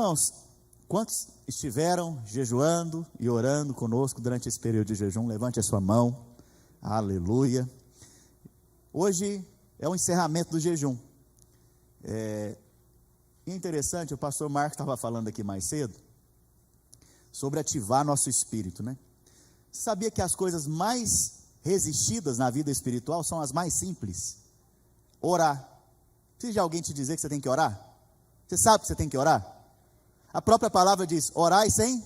Irmãos, quantos estiveram jejuando e orando conosco durante esse período de jejum? Levante a sua mão. Aleluia. Hoje é o encerramento do jejum. Interessante, o pastor Marcos estava falando aqui mais cedo sobre ativar nosso espírito, né? Você sabia que as coisas mais resistidas na vida espiritual são as mais simples? Orar. Precisa de alguém te dizer que você tem que orar? Você sabe que você tem que orar? A própria palavra diz, orai sem,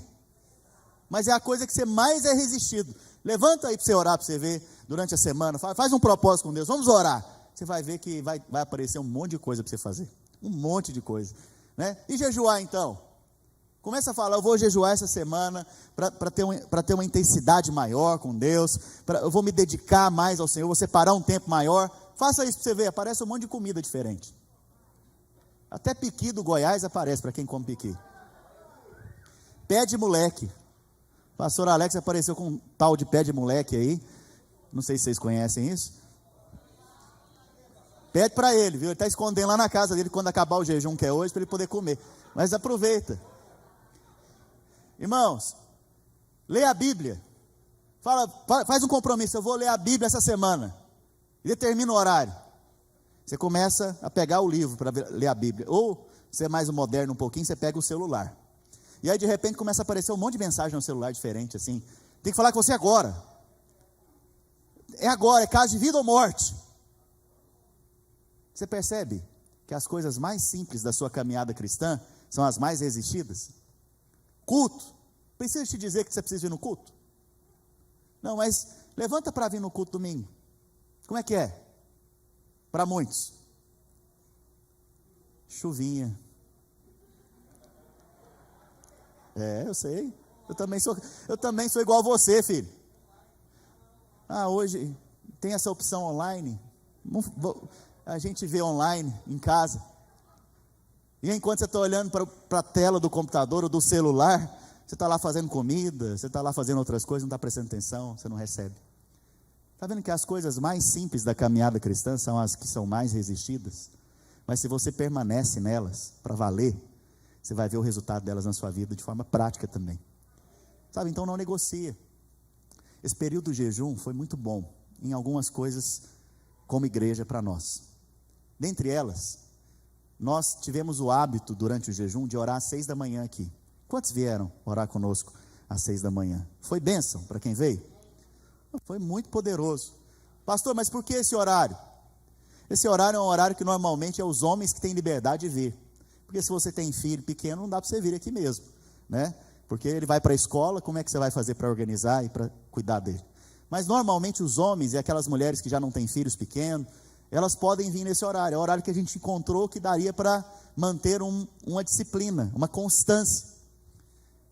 mas é a coisa que você mais é resistido. Levanta aí para você orar, para você ver durante a semana, faz um propósito com Deus, vamos orar. Você vai ver que vai aparecer um monte de coisa para você fazer, um monte de coisa, né? E jejuar então? Começa a falar, eu vou jejuar essa semana para ter uma intensidade maior com Deus, eu vou me dedicar mais ao Senhor, vou separar um tempo maior. Faça isso para você ver, aparece um monte de comida diferente. Até piqui do Goiás aparece para quem come piqui. Pé de moleque. O pastor Alex apareceu com um tal de pé de moleque aí. Não sei se vocês conhecem isso. Pede para ele, viu? Ele está escondendo lá na casa dele quando acabar o jejum que é hoje, para ele poder comer. Mas aproveita. Irmãos, leia a Bíblia. Faz um compromisso, eu vou ler a Bíblia essa semana. E determina o horário. Você começa a pegar o livro para ler a Bíblia. Ou, você é mais moderno um pouquinho, você pega o celular. E aí de repente começa a aparecer um monte de mensagem no celular diferente assim. Tem que falar com você agora. É agora, é caso de vida ou morte. Você percebe que as coisas mais simples da sua caminhada cristã são as mais resistidas? Culto. Preciso te dizer que você precisa ir no culto? Não, mas levanta para vir no culto domingo. Como é que é? Para muitos. Chuvinha. Eu sei. Eu também sou igual a você, filho. Hoje tem essa opção online. A gente vê online em casa. E enquanto você está olhando para a tela do computador ou do celular, você está lá fazendo comida, você está lá fazendo outras coisas, não está prestando atenção, você não recebe. Está vendo que as coisas mais simples da caminhada cristã são as que são mais resistidas? Mas se você permanece nelas, para valer, você vai ver o resultado delas na sua vida de forma prática também. Sabe, então não negocia. Esse período do jejum foi muito bom em algumas coisas como igreja para nós. Dentre elas, nós tivemos o hábito durante o jejum de orar às 6 da manhã aqui. Quantos vieram orar conosco às 6 da manhã? Foi bênção para quem veio? Foi muito poderoso. Pastor, mas por que esse horário? Esse horário é um horário que normalmente é os homens que têm liberdade de vir. Porque se você tem filho pequeno, não dá para você vir aqui mesmo, né? Porque ele vai para a escola, como é que você vai fazer para organizar e para cuidar dele? Mas normalmente os homens e aquelas mulheres que já não têm filhos pequenos, elas podem vir nesse horário. É o horário que a gente encontrou que daria para manter uma disciplina, uma constância.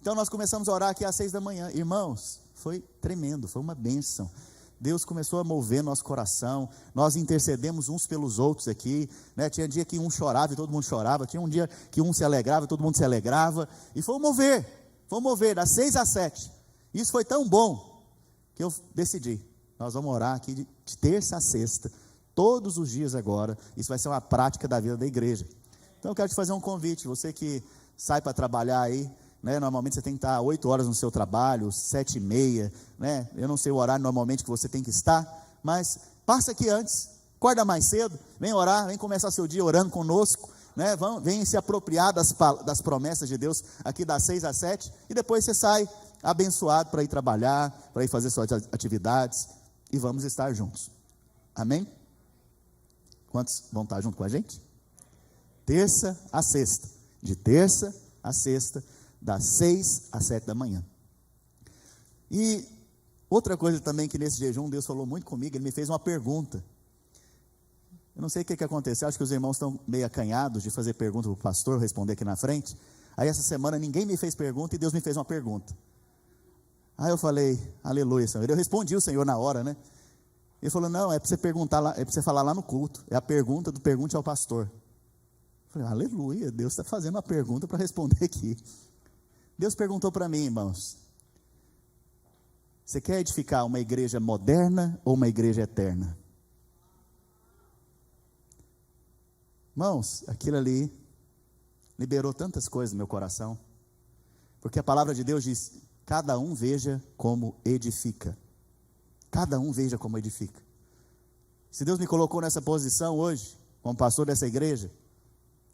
Então nós começamos a orar aqui às 6 da manhã. Irmãos, foi tremendo, foi uma bênção. Deus começou a mover nosso coração, nós intercedemos uns pelos outros aqui, né? Tinha dia que um chorava e todo mundo chorava, tinha um dia que um se alegrava e todo mundo se alegrava, e foi um mover, das 6 às 7, isso foi tão bom, que eu decidi, nós vamos orar aqui de terça a sexta, todos os dias agora, isso vai ser uma prática da vida da igreja. Então eu quero te fazer um convite, você que sai para trabalhar aí, né? Normalmente você tem que estar 8 horas no seu trabalho, 7h30, né? Eu não sei o horário normalmente que você tem que estar, mas passa aqui antes, acorda mais cedo, vem orar, vem começar seu dia orando conosco, né? Vem se apropriar das promessas de Deus aqui das 6 às 7, e depois você sai abençoado para ir trabalhar, para ir fazer suas atividades, e vamos estar juntos, amém? Quantos vão estar junto com a gente? Terça a sexta, de terça a sexta, das 6 às 7 da manhã. E outra coisa também que nesse jejum Deus falou muito comigo, Ele me fez uma pergunta. Eu não sei o que aconteceu, acho que os irmãos estão meio acanhados de fazer pergunta para o pastor, responder aqui na frente. Aí essa semana ninguém me fez pergunta e Deus me fez uma pergunta. Aí eu falei, aleluia, Senhor. Eu respondi o Senhor na hora, né? Ele falou, não, é para você perguntar lá, é para você falar lá no culto. É a pergunta do pergunte ao pastor. Eu falei, aleluia, Deus está fazendo uma pergunta para responder aqui. Deus perguntou para mim, irmãos, você quer edificar uma igreja moderna ou uma igreja eterna? Irmãos, aquilo ali liberou tantas coisas no meu coração, porque a palavra de Deus diz: cada um veja como edifica. Cada um veja como edifica. Se Deus me colocou nessa posição hoje, como pastor dessa igreja,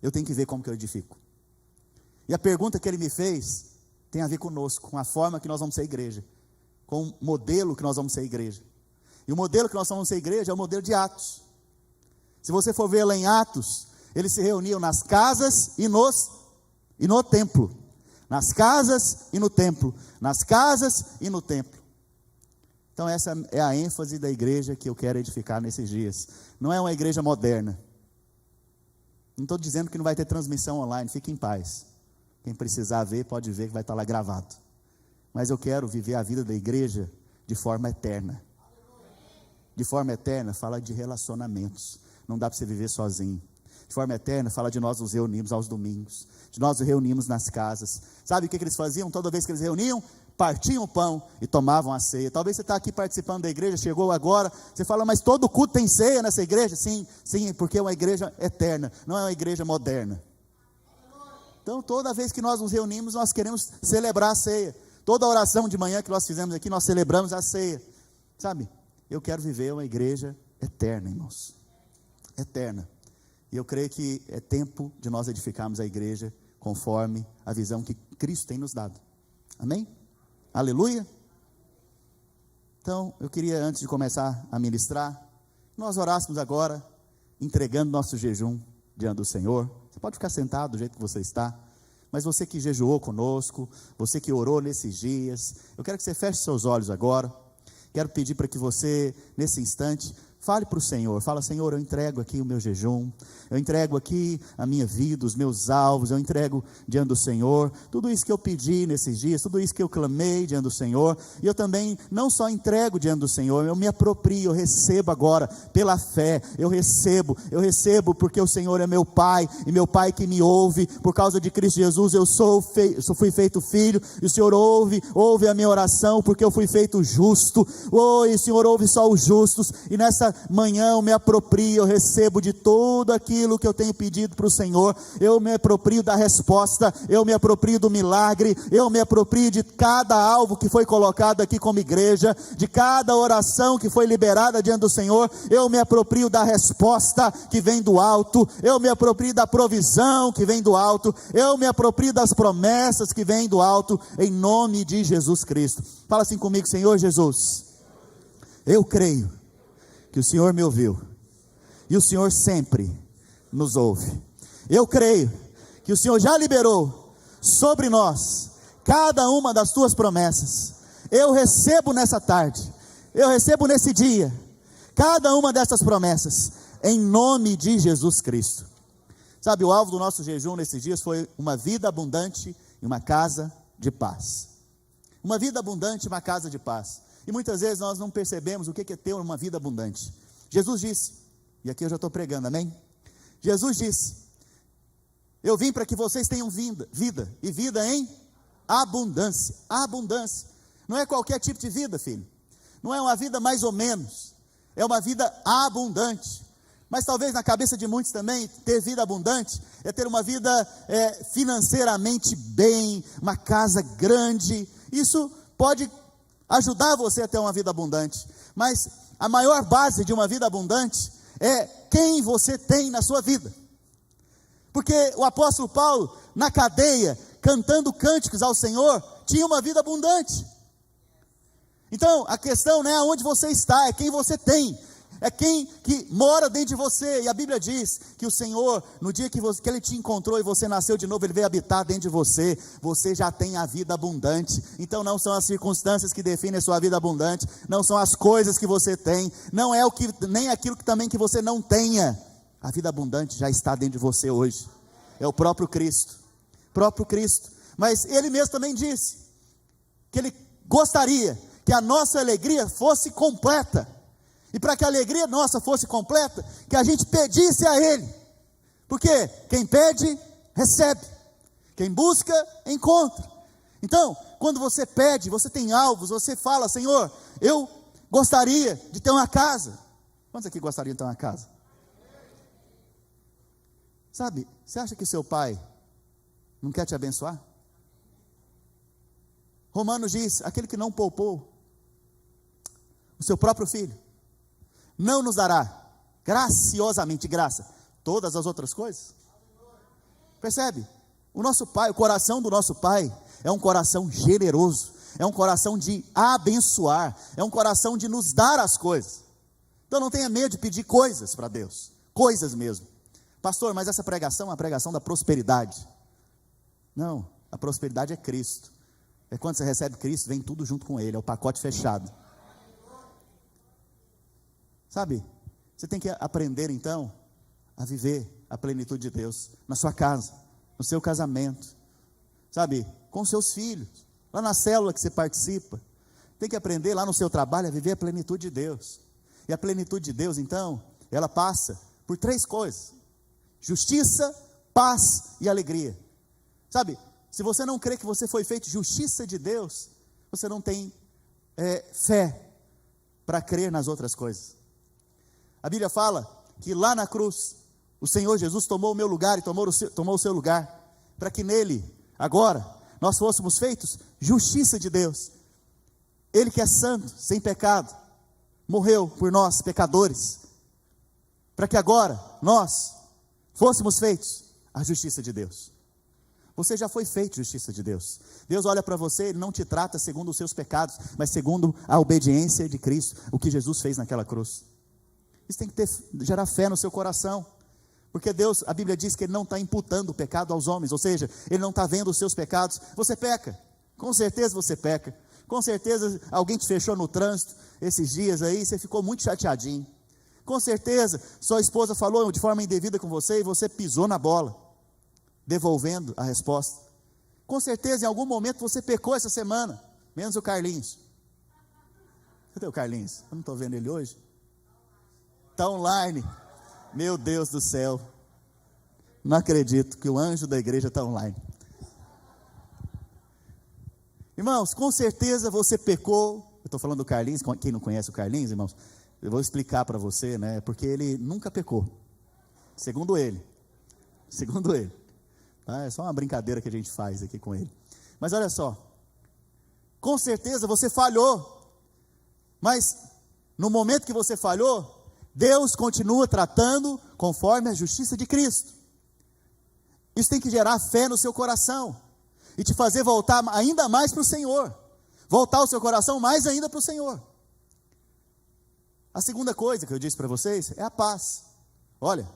eu tenho que ver como que eu edifico. E a pergunta que Ele me fez tem a ver conosco, com a forma que nós vamos ser igreja, com o modelo que nós vamos ser igreja. E o modelo que nós vamos ser igreja é o modelo de Atos. Se você for ver lá em Atos, eles se reuniam nas casas e no templo. Nas casas e no templo. Nas casas e no templo. Então essa é a ênfase da igreja que eu quero edificar nesses dias. Não é uma igreja moderna. Não estou dizendo que não vai ter transmissão online, fique em paz. Quem precisar ver, pode ver que vai estar lá gravado. Mas eu quero viver a vida da igreja de forma eterna. De forma eterna, fala de relacionamentos. Não dá para você viver sozinho. De forma eterna, fala de nós nos reunimos aos domingos. De nós nos reunimos nas casas. Sabe o que eles faziam? Toda vez que eles reuniam, partiam o pão e tomavam a ceia. Talvez você está aqui participando da igreja, chegou agora, você fala: mas todo culto tem ceia nessa igreja? Sim, porque é uma igreja eterna, não é uma igreja moderna. Então toda vez que nós nos reunimos, nós queremos celebrar a ceia. Toda oração de manhã que nós fizemos aqui, nós celebramos a ceia. Sabe, eu quero viver uma igreja eterna, irmãos. Eterna. E eu creio que é tempo de nós edificarmos a igreja conforme a visão que Cristo tem nos dado. Amém? Aleluia. Então, eu queria, antes de começar a ministrar, nós orássemos agora, entregando nosso jejum diante do Senhor. Você pode ficar sentado do jeito que você está, mas você que jejuou conosco, você que orou nesses dias, eu quero que você feche seus olhos agora. Quero pedir para que você, nesse instante, fale para o Senhor. Fala: Senhor, eu entrego aqui o meu jejum, eu entrego aqui a minha vida, os meus alvos, eu entrego diante do Senhor, tudo isso que eu pedi nesses dias, tudo isso que eu clamei diante do Senhor. E eu também não só entrego diante do Senhor, eu me aproprio, eu recebo agora, pela fé, eu recebo porque o Senhor é meu Pai, e meu Pai que me ouve. Por causa de Cristo Jesus, eu fui feito filho, e o Senhor ouve a minha oração, porque eu fui feito justo. E o Senhor ouve só os justos, e nessa manhã eu me aproprio, eu recebo de tudo aquilo que eu tenho pedido para o Senhor. Eu me aproprio da resposta, eu me aproprio do milagre, eu me aproprio de cada alvo que foi colocado aqui como igreja, de cada oração que foi liberada diante do Senhor. Eu me aproprio da resposta que vem do alto, eu me aproprio da provisão que vem do alto, eu me aproprio das promessas que vêm do alto, em nome de Jesus Cristo. Fala assim comigo: Senhor Jesus, eu creio que o Senhor me ouviu, e o Senhor sempre nos ouve. Eu creio que o Senhor já liberou sobre nós cada uma das tuas promessas. Eu recebo nessa tarde, eu recebo nesse dia, cada uma dessas promessas, em nome de Jesus Cristo. Sabe, o alvo do nosso jejum nesses dias foi uma vida abundante e uma casa de paz. Uma vida abundante e uma casa de paz. E muitas vezes nós não percebemos o que é ter uma vida abundante. Jesus disse, e aqui eu já estou pregando, amém? Jesus disse: eu vim para que vocês tenham vida, e vida em abundância. Abundância. Não é qualquer tipo de vida, filho. Não é uma vida mais ou menos. É uma vida abundante. Mas talvez na cabeça de muitos também, ter vida abundante é ter uma vida financeiramente bem, uma casa grande. Isso pode ajudar você a ter uma vida abundante, mas a maior base de uma vida abundante é quem você tem na sua vida. Porque o apóstolo Paulo, na cadeia, cantando cânticos ao Senhor, tinha uma vida abundante. Então a questão não é aonde você está, é quem você tem, é quem que mora dentro de você. E a Bíblia diz que o Senhor, no dia que Ele te encontrou e você nasceu de novo, Ele veio habitar dentro de você. Você já tem a vida abundante. Então não são as circunstâncias que definem a sua vida abundante, não são as coisas que você tem, não é nem aquilo que também que você não tenha. A vida abundante já está dentro de você hoje. É o próprio Cristo. Mas Ele mesmo também disse que Ele gostaria que a nossa alegria fosse completa. E para que a alegria nossa fosse completa, que a gente pedisse a Ele. Porque quem pede, recebe. Quem busca, encontra. Então, quando você pede, você tem alvos, você fala: Senhor, eu gostaria de ter uma casa. Quantos aqui gostariam de ter uma casa? Sabe, você acha que seu pai Não quer te abençoar? Romanos diz: aquele que não poupou o seu próprio filho, não nos dará graciosamente, graça, todas as outras coisas? Percebe? O nosso Pai, o coração do nosso Pai é um coração generoso, é um coração de abençoar, é um coração de nos dar as coisas. Então não tenha medo de pedir coisas para Deus, coisas mesmo. Pastor, mas essa pregação é a pregação da prosperidade. Não, a prosperidade é Cristo. É quando você recebe Cristo, vem tudo junto com Ele, é o pacote fechado. Sabe, você tem que aprender então a viver a plenitude de Deus na sua casa, no seu casamento, sabe, com seus filhos, lá na célula que você participa. Tem que aprender lá no seu trabalho a viver a plenitude de Deus. E a plenitude de Deus então, ela passa por 3 coisas: justiça, paz e alegria. Sabe, se você não crê que você foi feito justiça de Deus, você não tem fé para crer nas outras coisas. A Bíblia fala que lá na cruz, o Senhor Jesus tomou o meu lugar e tomou o seu lugar, para que nele, agora, nós fôssemos feitos justiça de Deus. Ele que é santo, sem pecado, morreu por nós, pecadores, para que agora nós fôssemos feitos a justiça de Deus. Você já foi feito justiça de Deus. Deus olha para você, Ele não te trata segundo os seus pecados, mas segundo a obediência de Cristo, o que Jesus fez naquela cruz. Isso tem que gerar fé no seu coração, porque Deus, a Bíblia diz que Ele não está imputando o pecado aos homens, ou seja, Ele não está vendo os seus pecados. Você peca, com certeza você peca, com certeza alguém te fechou no trânsito esses dias aí, você ficou muito chateadinho, com certeza sua esposa falou de forma indevida com você e você pisou na bola, devolvendo a resposta. Com certeza em algum momento você pecou essa semana, menos o Carlinhos. Cadê o Carlinhos? Eu não estou vendo ele hoje. Está online. Meu Deus do céu, não acredito que o anjo da igreja está online. Irmãos, com certeza você pecou. Eu estou falando do Carlinhos. Quem não conhece o Carlinhos, irmãos, eu vou explicar para você, né? Porque ele nunca pecou, segundo ele. É só uma brincadeira que a gente faz aqui com ele. Mas olha só, com certeza você falhou, mas no momento que você falhou, Deus continua tratando conforme a justiça de Cristo. Isso tem que gerar fé no seu coração e te fazer voltar ainda mais para o Senhor, voltar o seu coração mais ainda para o Senhor. A segunda coisa que eu disse para vocês é a paz. Olha,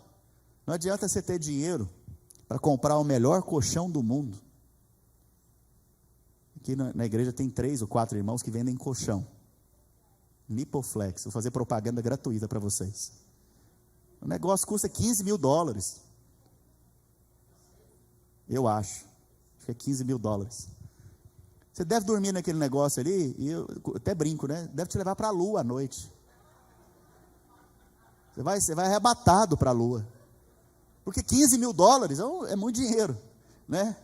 não adianta você ter dinheiro para comprar o melhor colchão do mundo. Aqui na igreja tem 3 ou 4 irmãos que vendem colchão. Nipoflex, vou fazer propaganda gratuita para vocês. O negócio custa $15 mil. Eu acho que é $15 mil. Você deve dormir naquele negócio ali, e eu até brinco, né? Deve te levar para a lua à noite. Você vai arrebatado para a lua. Porque $15 mil é muito dinheiro, né?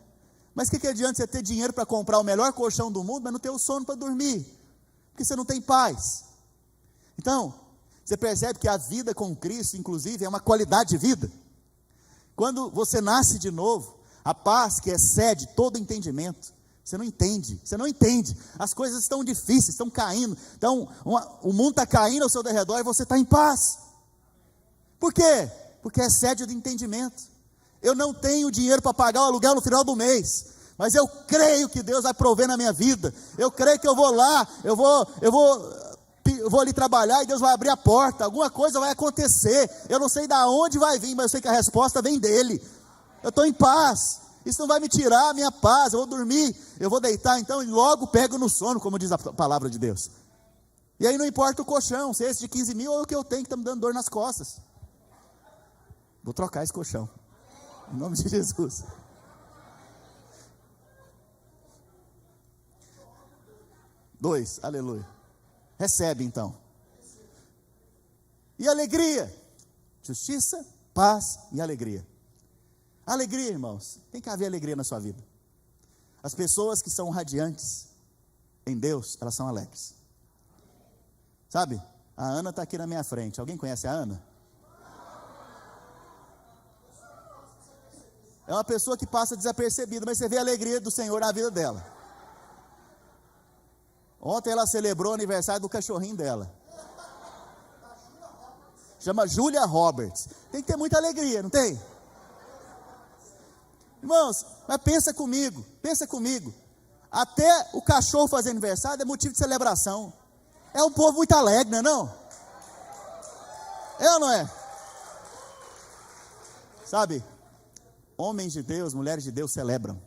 Mas o que adianta você ter dinheiro para comprar o melhor colchão do mundo, mas não ter o sono para dormir? Porque você não tem paz. Então, você percebe que a vida com Cristo, inclusive, é uma qualidade de vida. Quando você nasce de novo, a paz que excede todo entendimento, você não entende, as coisas estão difíceis, estão caindo, então, o mundo está caindo ao seu redor e você está em paz. Por quê? Porque excede o entendimento. Eu não tenho dinheiro para pagar o aluguel no final do mês, mas eu creio que Deus vai prover na minha vida. Eu creio que eu vou lá, eu vou ali trabalhar e Deus vai abrir a porta, alguma coisa vai acontecer. Eu não sei de onde vai vir, mas eu sei que a resposta vem dele. Eu estou em paz. Isso não vai me tirar a minha paz. Eu vou dormir, eu vou deitar então e logo pego no sono, como diz a palavra de Deus. E aí não importa o colchão, se é esse de 15 mil ou o que eu tenho que está me dando dor nas costas. Vou trocar esse colchão, em nome de Jesus. Dois, aleluia. Recebe então. E alegria, justiça, paz e alegria. Alegria, irmãos, tem que haver alegria na sua vida. As pessoas que são radiantes em Deus, elas são alegres. Sabe, a Ana está aqui na minha frente. Alguém conhece a Ana? É uma pessoa que passa desapercebida, mas você vê a alegria do Senhor na vida dela. Ontem ela celebrou o aniversário do cachorrinho dela. Chama Julia Roberts. Tem que ter muita alegria, não tem? Irmãos, mas pensa comigo. Até o cachorro fazer aniversário é motivo de celebração. É um povo muito alegre, não é não? É ou não é? Sabe, homens de Deus, mulheres de Deus celebram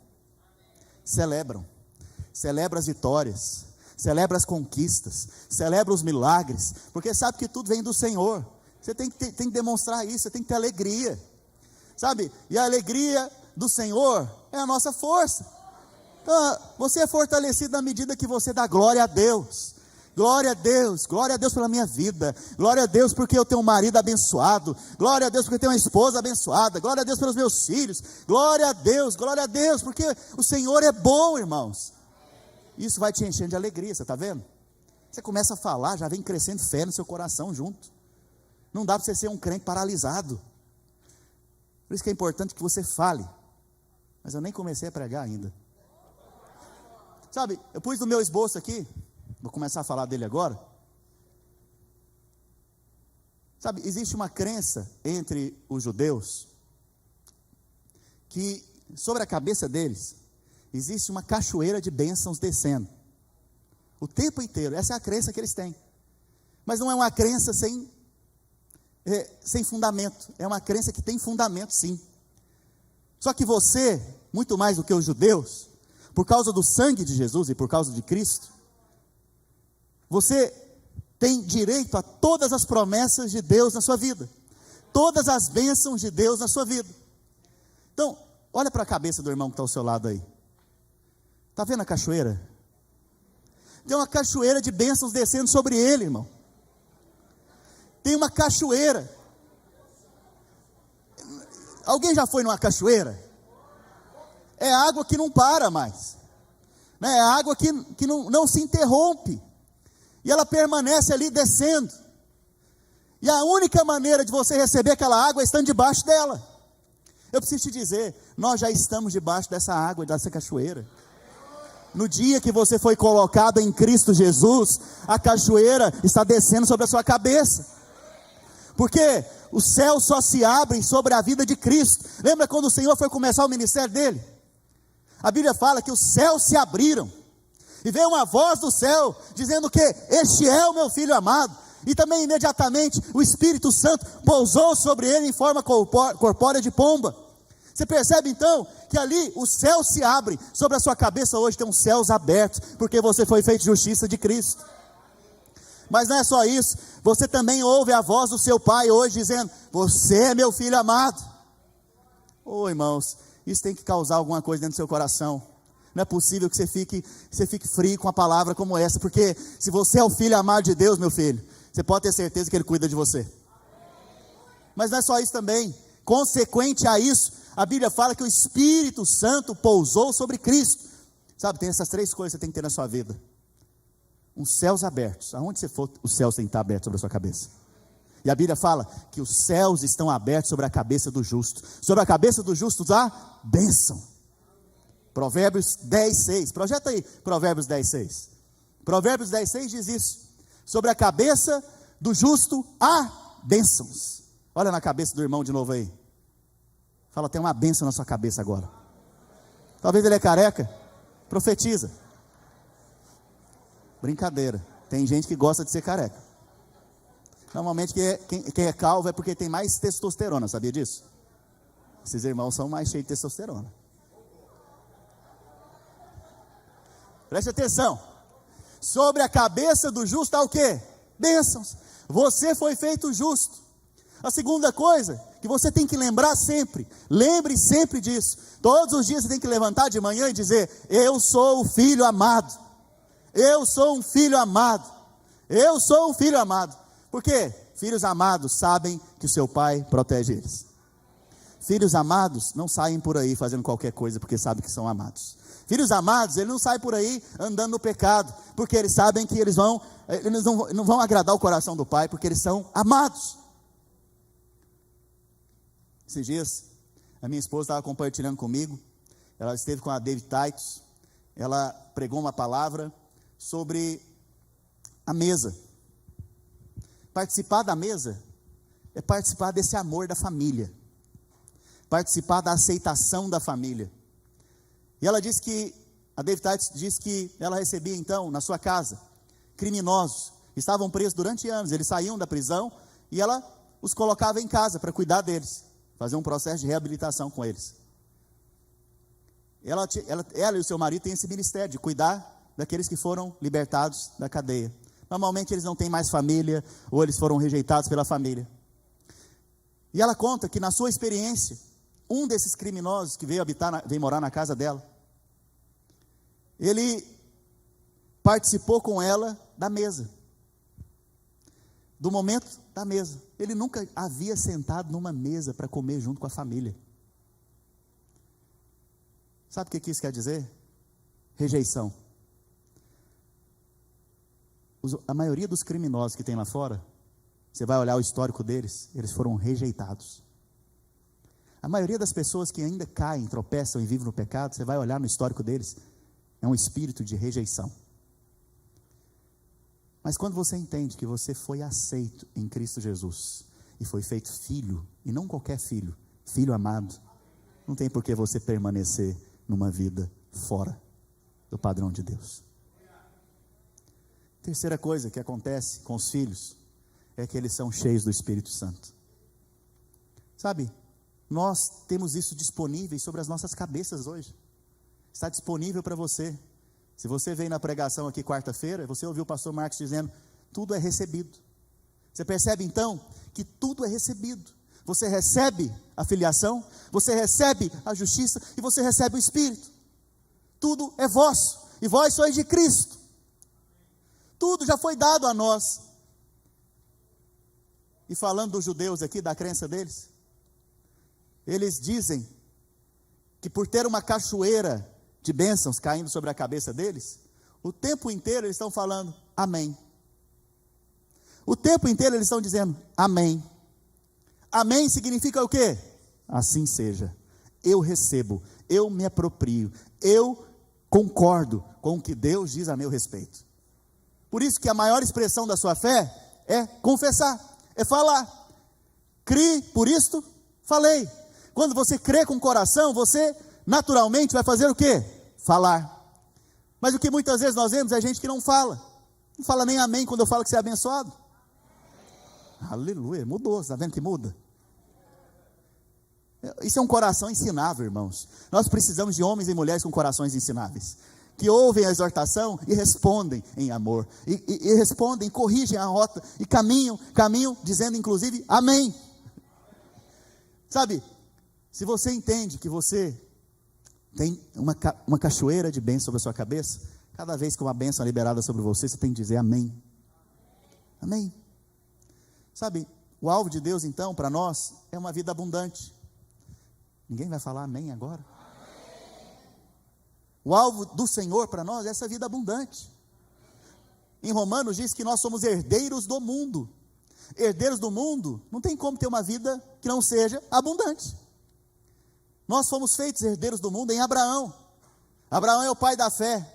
as vitórias, celebra as conquistas, celebra os milagres, porque sabe que tudo vem do Senhor. Você tem que demonstrar isso, você tem que ter alegria, sabe, e a alegria do Senhor é a nossa força. Então, você é fortalecido na medida que você dá glória a Deus. Glória a Deus pela minha vida, glória a Deus porque eu tenho um marido abençoado, glória a Deus porque eu tenho uma esposa abençoada, glória a Deus pelos meus filhos, glória a Deus, porque o Senhor é bom, irmãos. Isso vai te enchendo de alegria, você está vendo? Você começa a falar, já vem crescendo fé no seu coração junto. Não dá para você ser um crente paralisado. Por isso que é importante que você fale. Mas eu nem comecei a pregar ainda. Sabe, eu pus no meu esboço aqui, vou começar a falar dele agora. Sabe, existe uma crença entre os judeus, que sobre a cabeça deles, existe uma cachoeira de bênçãos descendo. O tempo inteiro, essa é a crença que eles têm. Mas não é uma crença sem fundamento, é uma crença que tem fundamento sim. Só que você, muito mais do que os judeus, por causa do sangue de Jesus e por causa de Cristo, você tem direito a todas as promessas de Deus na sua vida, todas as bênçãos de Deus na sua vida. Então, olha para a cabeça do irmão que está ao seu lado aí. Está vendo a cachoeira? Tem uma cachoeira de bênçãos descendo sobre ele, irmão. Tem uma cachoeira. Alguém já foi numa cachoeira? É água que não para mais, né? É água que não se interrompe, e ela permanece ali descendo, e a única maneira de você receber aquela água é estando debaixo dela. Eu preciso te dizer, nós já estamos debaixo dessa água, dessa cachoeira. No dia que você foi colocado em Cristo Jesus, a cachoeira está descendo sobre a sua cabeça, porque os céus só se abrem sobre a vida de Cristo. Lembra quando o Senhor foi começar o ministério dele? A Bíblia fala que os céus se abriram, e veio uma voz do céu, dizendo que este é o meu filho amado, e também imediatamente o Espírito Santo pousou sobre ele em forma corpórea de pomba. Você percebe então, que ali os céus se abrem, sobre a sua cabeça hoje tem uns céus abertos, porque você foi feito justiça de Cristo. Mas não é só isso, você também ouve a voz do seu pai hoje, dizendo, você é meu filho amado. Irmãos, isso tem que causar alguma coisa dentro do seu coração. Não é possível que você fique frio com uma palavra como essa, porque se você é o filho amado de Deus, meu filho, você pode ter certeza que Ele cuida de você. Mas não é só isso também, consequente a isso, a Bíblia fala que o Espírito Santo pousou sobre Cristo. Sabe, tem essas três coisas que você tem que ter na sua vida. Uns céus abertos, aonde você for, os céus têm que estar abertos sobre a sua cabeça. E a Bíblia fala que os céus estão abertos sobre a cabeça do justo. Sobre a cabeça do justo há bênção. Provérbios 10:6. Projeta aí, Provérbios 10:6. Provérbios 10:6 diz isso. Sobre a cabeça do justo há bênçãos. Olha na cabeça do irmão de novo aí. Fala, tem uma bênção na sua cabeça agora. Talvez ele é careca. Profetiza. Brincadeira. Tem gente que gosta de ser careca. Normalmente quem é calvo é porque tem mais testosterona, sabia disso? Esses irmãos são mais cheios de testosterona. Preste atenção. Sobre a cabeça do justo há o quê? Bênçãos. Você foi feito justo. A segunda coisa que você tem que lembrar sempre, lembre sempre disso. Todos os dias você tem que levantar de manhã e dizer, eu sou o filho amado. Eu sou um filho amado. Eu sou um filho amado. Por quê? Filhos amados sabem que o seu pai protege eles. Filhos amados não saem por aí fazendo qualquer coisa porque sabem que são amados. Filhos amados, eles não saem por aí andando no pecado, porque eles sabem que eles não vão agradar o coração do pai, porque eles são amados. Esses dias, A minha esposa estava compartilhando comigo, ela esteve com a David Titus, ela pregou uma palavra sobre a mesa. Participar da mesa é participar desse amor da família, participar da aceitação da família. E ela disse que, a David Titus disse que ela recebia então, na sua casa, criminosos, estavam presos durante anos, eles saíam da prisão e ela os colocava em casa para cuidar deles, fazer um processo de reabilitação com eles. Ela e o seu marido têm esse ministério de cuidar daqueles que foram libertados da cadeia. Normalmente eles não têm mais família, ou eles foram rejeitados pela família. E ela conta que na sua experiência, um desses criminosos que veio morar na casa dela, ele participou com ela da mesa, do momento da mesa. Ele nunca havia sentado numa mesa para comer junto com a família. Sabe o que isso quer dizer? Rejeição. A maioria dos criminosos que tem lá fora, você vai olhar o histórico deles, eles foram rejeitados. A maioria das pessoas que ainda caem, tropeçam e vivem no pecado, você vai olhar no histórico deles, é um espírito de rejeição. Mas quando você entende que você foi aceito em Cristo Jesus, e foi feito filho, e não qualquer filho, filho amado, não tem por que você permanecer numa vida fora do padrão de Deus. Terceira coisa que acontece com os filhos, é que eles são cheios do Espírito Santo. Sabe, nós temos isso disponível sobre as nossas cabeças hoje. Está disponível para você. Se você veio na pregação aqui quarta-feira, você ouviu o pastor Marcos dizendo, tudo é recebido. Você percebe então, que tudo é recebido. Você recebe a filiação, você recebe a justiça, e você recebe o Espírito. Tudo é vosso, e vós sois de Cristo. Tudo já foi dado a nós. E falando dos judeus aqui, da crença deles, eles dizem que por ter uma cachoeira de bênçãos caindo sobre a cabeça deles, o tempo inteiro eles estão falando amém. O tempo inteiro eles estão dizendo amém. Amém significa o quê? Assim seja. Eu recebo, eu me aproprio, eu concordo com o que Deus diz a meu respeito. Por isso que a maior expressão da sua fé é confessar, é falar. Crie, por isto falei. Quando você crê com o coração, você naturalmente vai fazer o quê? Falar. Mas o que muitas vezes nós vemos é gente que não fala nem amém quando eu falo que você é abençoado. Aleluia, mudou, está vendo que muda? Isso é um coração ensinável, irmãos. Nós precisamos de homens e mulheres com corações ensináveis, que ouvem a exortação e respondem em amor, e respondem, corrigem a rota, e caminham dizendo inclusive amém. Sabe, se você entende que você tem uma cachoeira de bênção sobre a sua cabeça, cada vez que uma bênção é liberada sobre você, você tem que dizer amém. Amém. Sabe, o alvo de Deus então para nós é uma vida abundante. Ninguém vai falar amém agora? O alvo do Senhor para nós é essa vida abundante. Em Romanos diz que nós somos herdeiros do mundo. Herdeiros do mundo, não tem como ter uma vida que não seja abundante. Nós fomos feitos herdeiros do mundo em Abraão. Abraão é o pai da fé.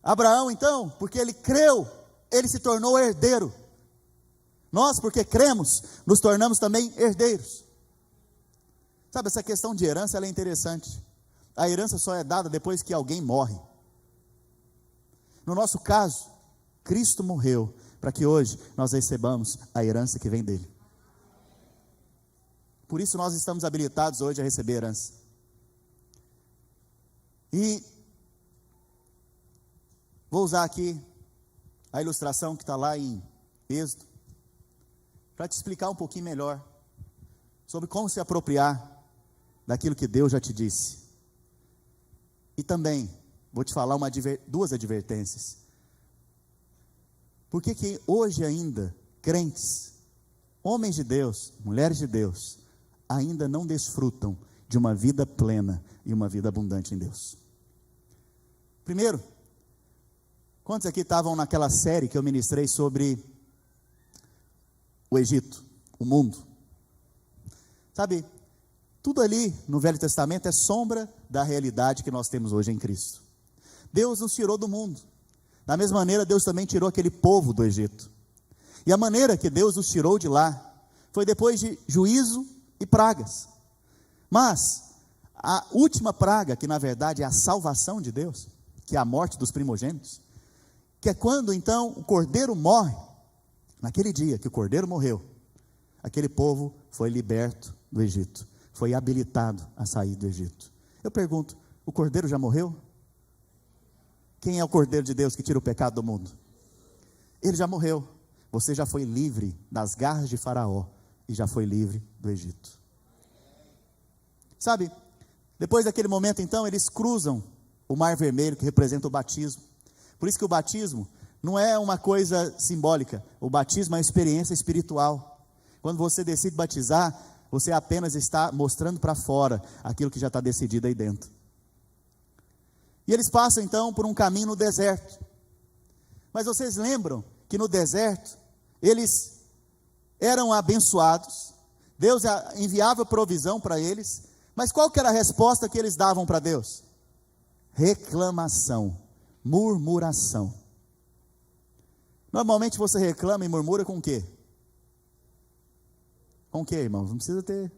Abraão então, porque ele creu, ele se tornou herdeiro. Nós, porque cremos, nos tornamos também herdeiros. Sabe, essa questão de herança, ela é interessante. A herança só é dada depois que alguém morre. No nosso caso, Cristo morreu para que hoje nós recebamos a herança que vem dele. Por isso nós estamos habilitados hoje a receber herança. E vou usar aqui a ilustração que está lá em Êxodo, para te explicar um pouquinho melhor sobre como se apropriar daquilo que Deus já te disse. E também vou te falar duas advertências. Por que hoje ainda crentes, homens de Deus, mulheres de Deus, ainda não desfrutam de uma vida plena e uma vida abundante em Deus? Primeiro, quantos aqui estavam naquela série que eu ministrei sobre o Egito, o mundo? Sabe, Tudo ali no Velho Testamento é sombra da realidade que nós temos hoje em Cristo. Deus nos tirou do mundo. Da mesma maneira, Deus também tirou aquele povo do Egito. E a maneira que Deus os tirou de lá foi depois de juízo e pragas. Mas a última praga, que na verdade é a salvação de Deus, que é a morte dos primogênitos, que é quando então o cordeiro morre. Naquele dia que o cordeiro morreu, aquele povo foi liberto do Egito, foi habilitado a sair do Egito. Eu pergunto, o cordeiro já morreu? Quem é o cordeiro de Deus que tira o pecado do mundo? Ele já morreu. Você já foi livre das garras de Faraó e já foi livre do Egito. Sabe, depois daquele momento então, eles cruzam o Mar Vermelho, que representa o batismo. Por isso que o batismo não é uma coisa simbólica, o batismo é uma experiência espiritual. Quando você decide batizar, você apenas está mostrando para fora aquilo que já está decidido aí dentro. E eles passam então por um caminho no deserto. Mas vocês lembram que no deserto, eles eram abençoados, Deus enviava provisão para eles, mas qual que era a resposta que eles davam para Deus? Reclamação, murmuração. Normalmente você reclama e murmura com o quê? Com o quê, irmãos? Não precisa ter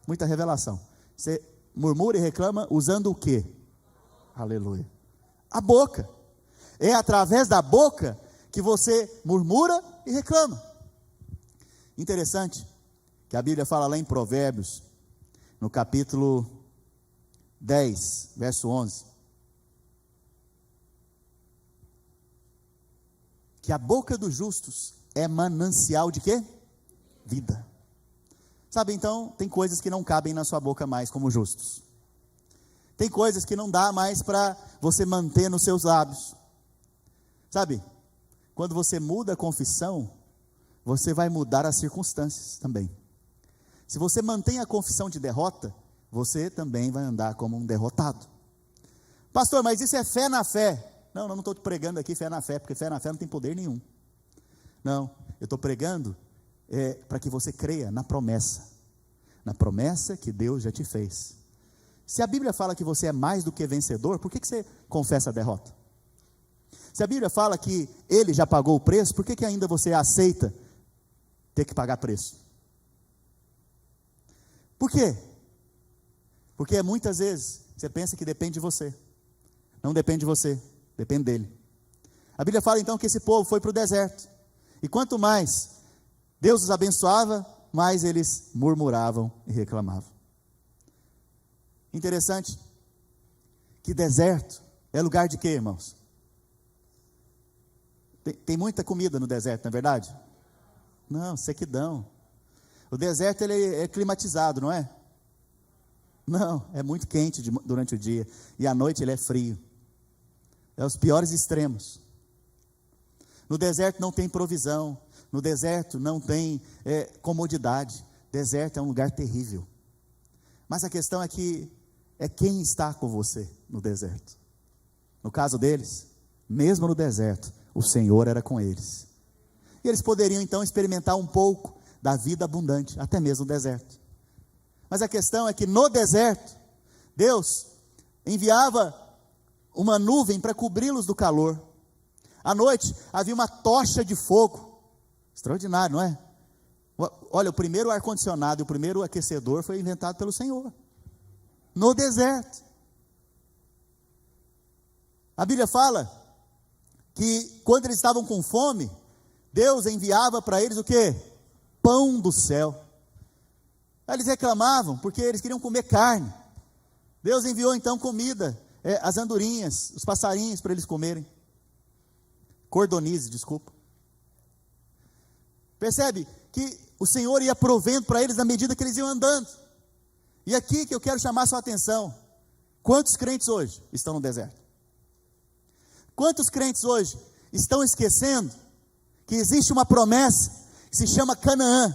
muita revelação. Você murmura e reclama usando o quê? Aleluia. A boca. É através da boca que você murmura e reclama. Interessante que a Bíblia fala lá em Provérbios, no capítulo 10, verso 11, que a boca dos justos é manancial de quê? Vida. Sabe, então, tem coisas que não cabem na sua boca mais como justos. Tem coisas que não dá mais para você manter nos seus lábios. Sabe, quando você muda a confissão, você vai mudar as circunstâncias também. Se você mantém a confissão de derrota, você também vai andar como um derrotado. Pastor, mas isso é fé na fé. Não, não estou pregando aqui fé na fé, porque fé na fé não tem poder nenhum. Não, eu estou pregando para que você creia na promessa que Deus já te fez. Se a Bíblia fala que você é mais do que vencedor, por que você confessa a derrota? Se a Bíblia fala que Ele já pagou o preço, por que ainda você aceita ter que pagar preço? Por quê? Porque muitas vezes você pensa que depende de você. Não depende de você, depende dele. A Bíblia fala então que esse povo foi para o deserto. E quanto mais Deus os abençoava, mais eles murmuravam e reclamavam. Interessante que deserto é lugar de quê, irmãos? Tem muita comida no deserto, não é verdade? Não, sequidão. O deserto ele é climatizado, não é? Não, é muito quente durante o dia e à noite ele é frio. É os piores extremos. No deserto não tem provisão, no deserto não tem comodidade. Deserto é um lugar terrível. Mas a questão é que quem está com você no deserto. No caso deles, mesmo no deserto, o Senhor era com eles. E eles poderiam então experimentar um pouco da vida abundante, até mesmo no deserto. Mas a questão é que no deserto, Deus enviava uma nuvem para cobri-los do calor. À noite havia uma tocha de fogo. Extraordinário, não é? Olha, o primeiro ar-condicionado e o primeiro aquecedor foi inventado pelo Senhor. No deserto. A Bíblia fala que quando eles estavam com fome, Deus enviava para eles o quê? Pão do céu. Aí eles reclamavam porque eles queriam comer carne. Deus enviou então comida, as andorinhas, os passarinhos para eles comerem. Cordonize, desculpa. Percebe que o Senhor ia provendo para eles na medida que eles iam andando. E aqui que eu quero chamar a sua atenção. Quantos crentes hoje estão no deserto? Quantos crentes hoje estão esquecendo que existe uma promessa que se chama Canaã?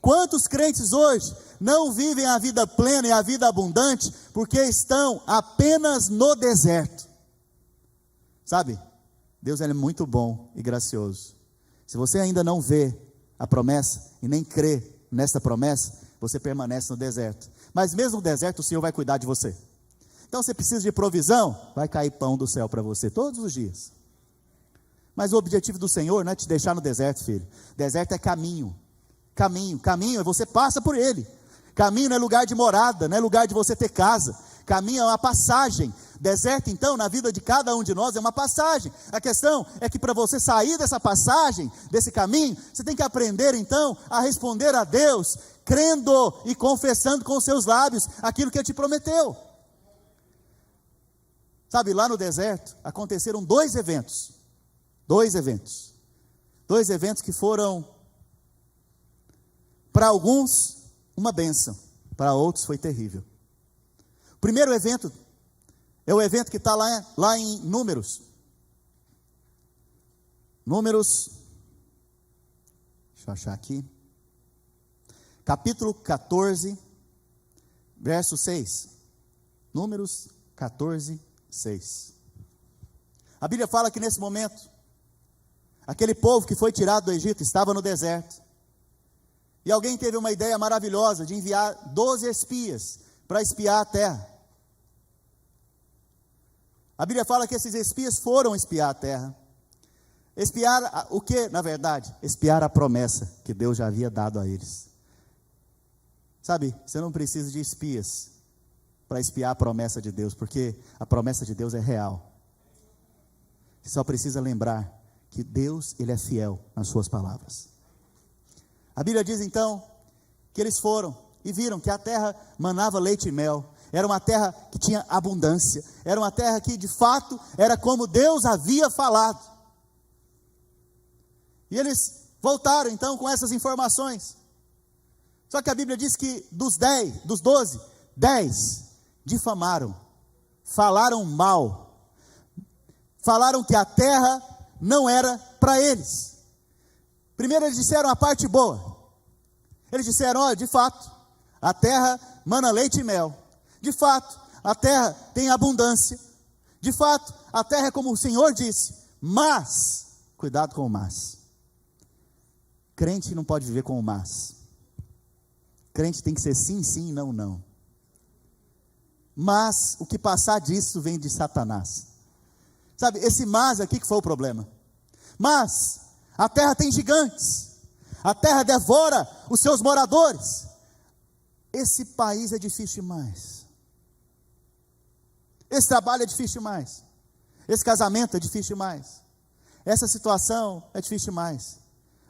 Quantos crentes hoje não vivem a vida plena e a vida abundante porque estão apenas no deserto? Sabe, Deus é muito bom e gracioso. Se você ainda não vê a promessa e nem crê nessa promessa, você permanece no deserto. Mas mesmo no deserto, o Senhor vai cuidar de você. Então, você precisa de provisão, vai cair pão do céu para você todos os dias. Mas o objetivo do Senhor não é te deixar no deserto, filho. Deserto é caminho. Caminho, você passa por ele. Caminho não é lugar de morada, não é lugar de você ter casa. Caminho é uma passagem. Deserto, então, na vida de cada um de nós é uma passagem. A questão é que para você sair dessa passagem, desse caminho, você tem que aprender, então, a responder a Deus, crendo e confessando com os seus lábios aquilo que Ele te prometeu. Sabe, lá no deserto, aconteceram dois eventos que foram, para alguns, uma bênção, para outros foi terrível. O primeiro evento é o evento que está lá em Números. Deixa eu achar aqui. Capítulo 14, verso 6. Números 14, 6. A Bíblia fala que nesse momento, aquele povo que foi tirado do Egito estava no deserto. E alguém teve uma ideia maravilhosa de enviar 12 espias para espiar a terra. A Bíblia fala que esses espias foram espiar a terra. Espiar o que, na verdade? Espiar a promessa que Deus já havia dado a eles. Sabe, você não precisa de espias para espiar a promessa de Deus, porque a promessa de Deus é real. Você só precisa lembrar que Deus, Ele é fiel nas suas palavras. A Bíblia diz então, que eles foram e viram que a terra manava leite e mel. Era uma terra que tinha abundância. Era uma terra que de fato era como Deus havia falado. E eles voltaram então com essas informações. Só que a Bíblia diz que dos 12, 10 difamaram, falaram mal, falaram que a terra não era para eles. Primeiro eles disseram a parte boa. Eles disseram, olha, de fato, a terra mana leite e mel. De fato, a terra tem abundância. De fato, a terra é como o Senhor disse. Mas, cuidado com o mas. Crente não pode viver com o mas. Crente tem que ser sim, sim, não, não. Mas, o que passar disso vem de Satanás. Sabe, esse mas aqui que foi o problema. Mas, a terra tem gigantes. A terra devora os seus moradores. Esse país é difícil demais. Esse trabalho é difícil demais. Esse casamento é difícil demais. Essa situação é difícil demais.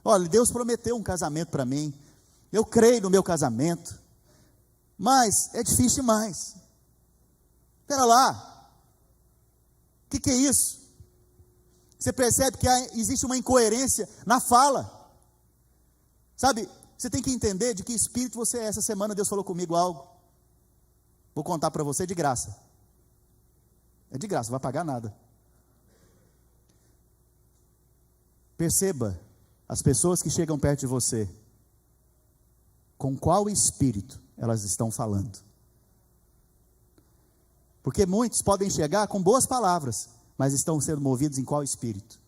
Olha, Deus prometeu um casamento para mim. Eu creio no meu casamento. Mas é difícil demais. Espera lá. O que é isso? Você percebe que existe uma incoerência na fala. Sabe, você tem que entender de que espírito você é. Essa semana Deus falou comigo algo. Vou contar para você de graça. É de graça, não vai pagar nada. Perceba as pessoas que chegam perto de você. Com qual espírito elas estão falando? Porque muitos podem chegar com boas palavras, mas estão sendo movidos em qual espírito?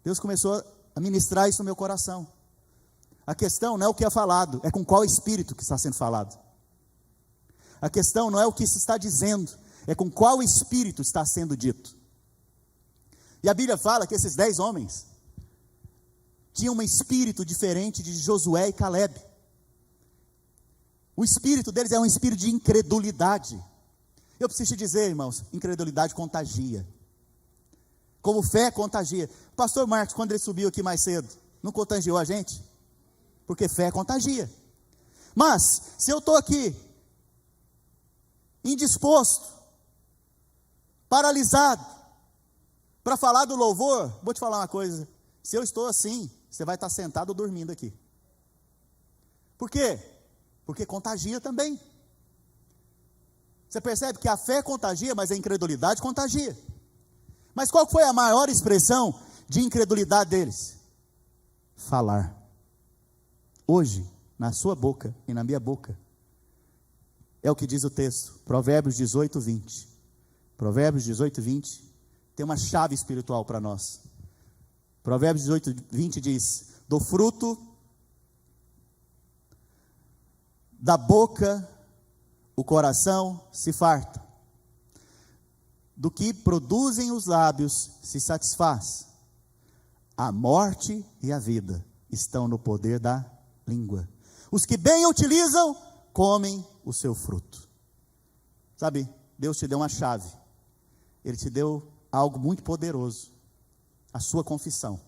Deus começou a ministrar isso no meu coração. A questão não é o que é falado, é com qual espírito que está sendo falado. A questão não é o que se está dizendo, é com qual espírito está sendo dito. E a Bíblia fala que esses 10 homens tinham um espírito diferente de Josué e Caleb. O espírito deles é um espírito de incredulidade. Eu preciso te dizer, irmãos, incredulidade contagia. Como fé contagia. O pastor Marcos, quando ele subiu aqui mais cedo, não contagiou a gente? Porque fé contagia. Mas, se eu estou aqui, indisposto, paralisado, para falar do louvor, vou te falar uma coisa. Se eu estou assim, você vai estar sentado ou dormindo aqui. Por quê? Porque contagia também. Você percebe que a fé contagia, mas a incredulidade contagia. Mas qual foi a maior expressão de incredulidade deles? Falar. Hoje, na sua boca e na minha boca, é o que diz o texto, Provérbios 18, 20. Provérbios 18, 20 tem uma chave espiritual para nós. Provérbios 18, 20 diz: do fruto Da boca o coração se farta, do que produzem os lábios se satisfaz. A morte e a vida estão no poder da língua. Os que bem utilizam, comem o seu fruto. Sabe, Deus te deu uma chave. Ele te deu algo muito poderoso. A sua confissão.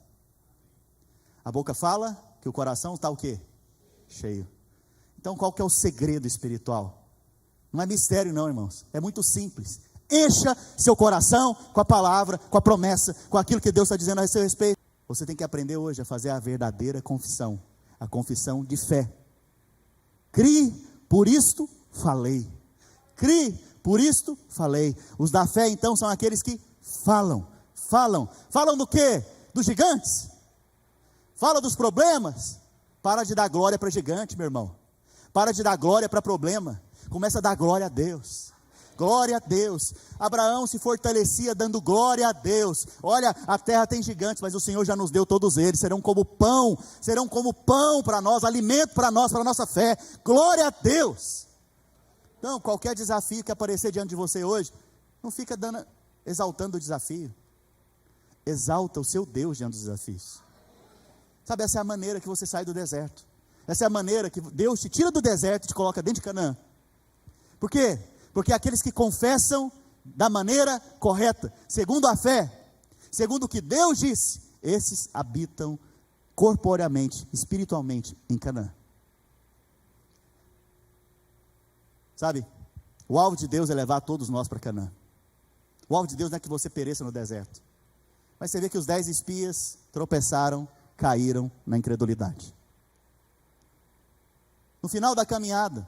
A boca fala que o coração está o quê? Cheio. Então qual que é o segredo espiritual? Não é mistério não, irmãos. É muito simples. Encha seu coração com a palavra, com a promessa, com aquilo que Deus está dizendo a seu respeito. Você tem que aprender hoje a fazer a verdadeira confissão. A confissão de fé. Crie, por isto falei. Crie, por isto falei. Os da fé então são aqueles que falam. Falam do quê? Dos gigantes? Fala dos problemas? Para de dar glória para gigante, meu irmão. Para de dar glória para problema. Começa a dar glória a Deus. Glória a Deus. Abraão se fortalecia dando glória a Deus. Olha, a terra tem gigantes, mas o Senhor já nos deu todos eles. Serão como pão para nós, alimento para nós, para a nossa fé. Glória a Deus. Então, qualquer desafio que aparecer diante de você hoje, não fica exaltando o desafio. Exalta o seu Deus diante dos desafios. Sabe, essa é a maneira que você sai do deserto. Essa é a maneira que Deus te tira do deserto e te coloca dentro de Canaã. Por quê? Porque aqueles que confessam da maneira correta, segundo a fé, segundo o que Deus disse, esses habitam corporeamente, espiritualmente em Canaã. Sabe, o alvo de Deus é levar todos nós para Canaã. O alvo de Deus não é que você pereça no deserto. Mas você vê que os 10 espias tropeçaram, caíram na incredulidade. No final da caminhada,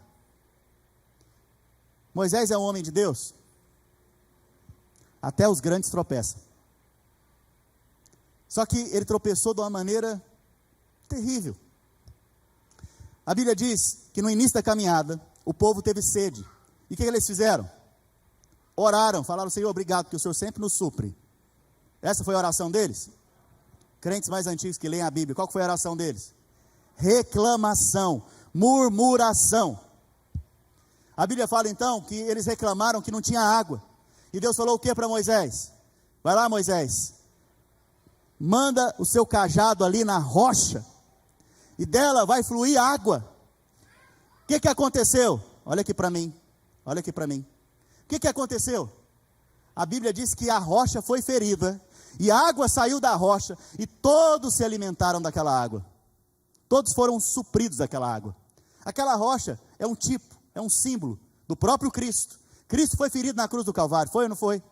Moisés é um homem de Deus. Até os grandes tropeçam. Só que ele tropeçou de uma maneira terrível. A Bíblia diz que no início da caminhada, o povo teve sede. E o que eles fizeram? Oraram, falaram: Senhor, obrigado, porque o Senhor sempre nos supre. Essa foi a oração deles? Crentes mais antigos que leem a Bíblia, qual foi a oração deles? Reclamação, murmuração. A Bíblia fala então que eles reclamaram que não tinha água. E Deus falou o que para Moisés? Vai lá, Moisés, manda o seu cajado ali na rocha, e dela vai fluir água. O que aconteceu? Olha aqui para mim, olha aqui para mim. O que aconteceu? A Bíblia diz que a rocha foi ferida, e a água saiu da rocha, e todos se alimentaram daquela água. Todos foram supridos daquela água. Aquela rocha é um tipo, é um símbolo do próprio Cristo. Cristo foi ferido na cruz do Calvário, foi ou não foi?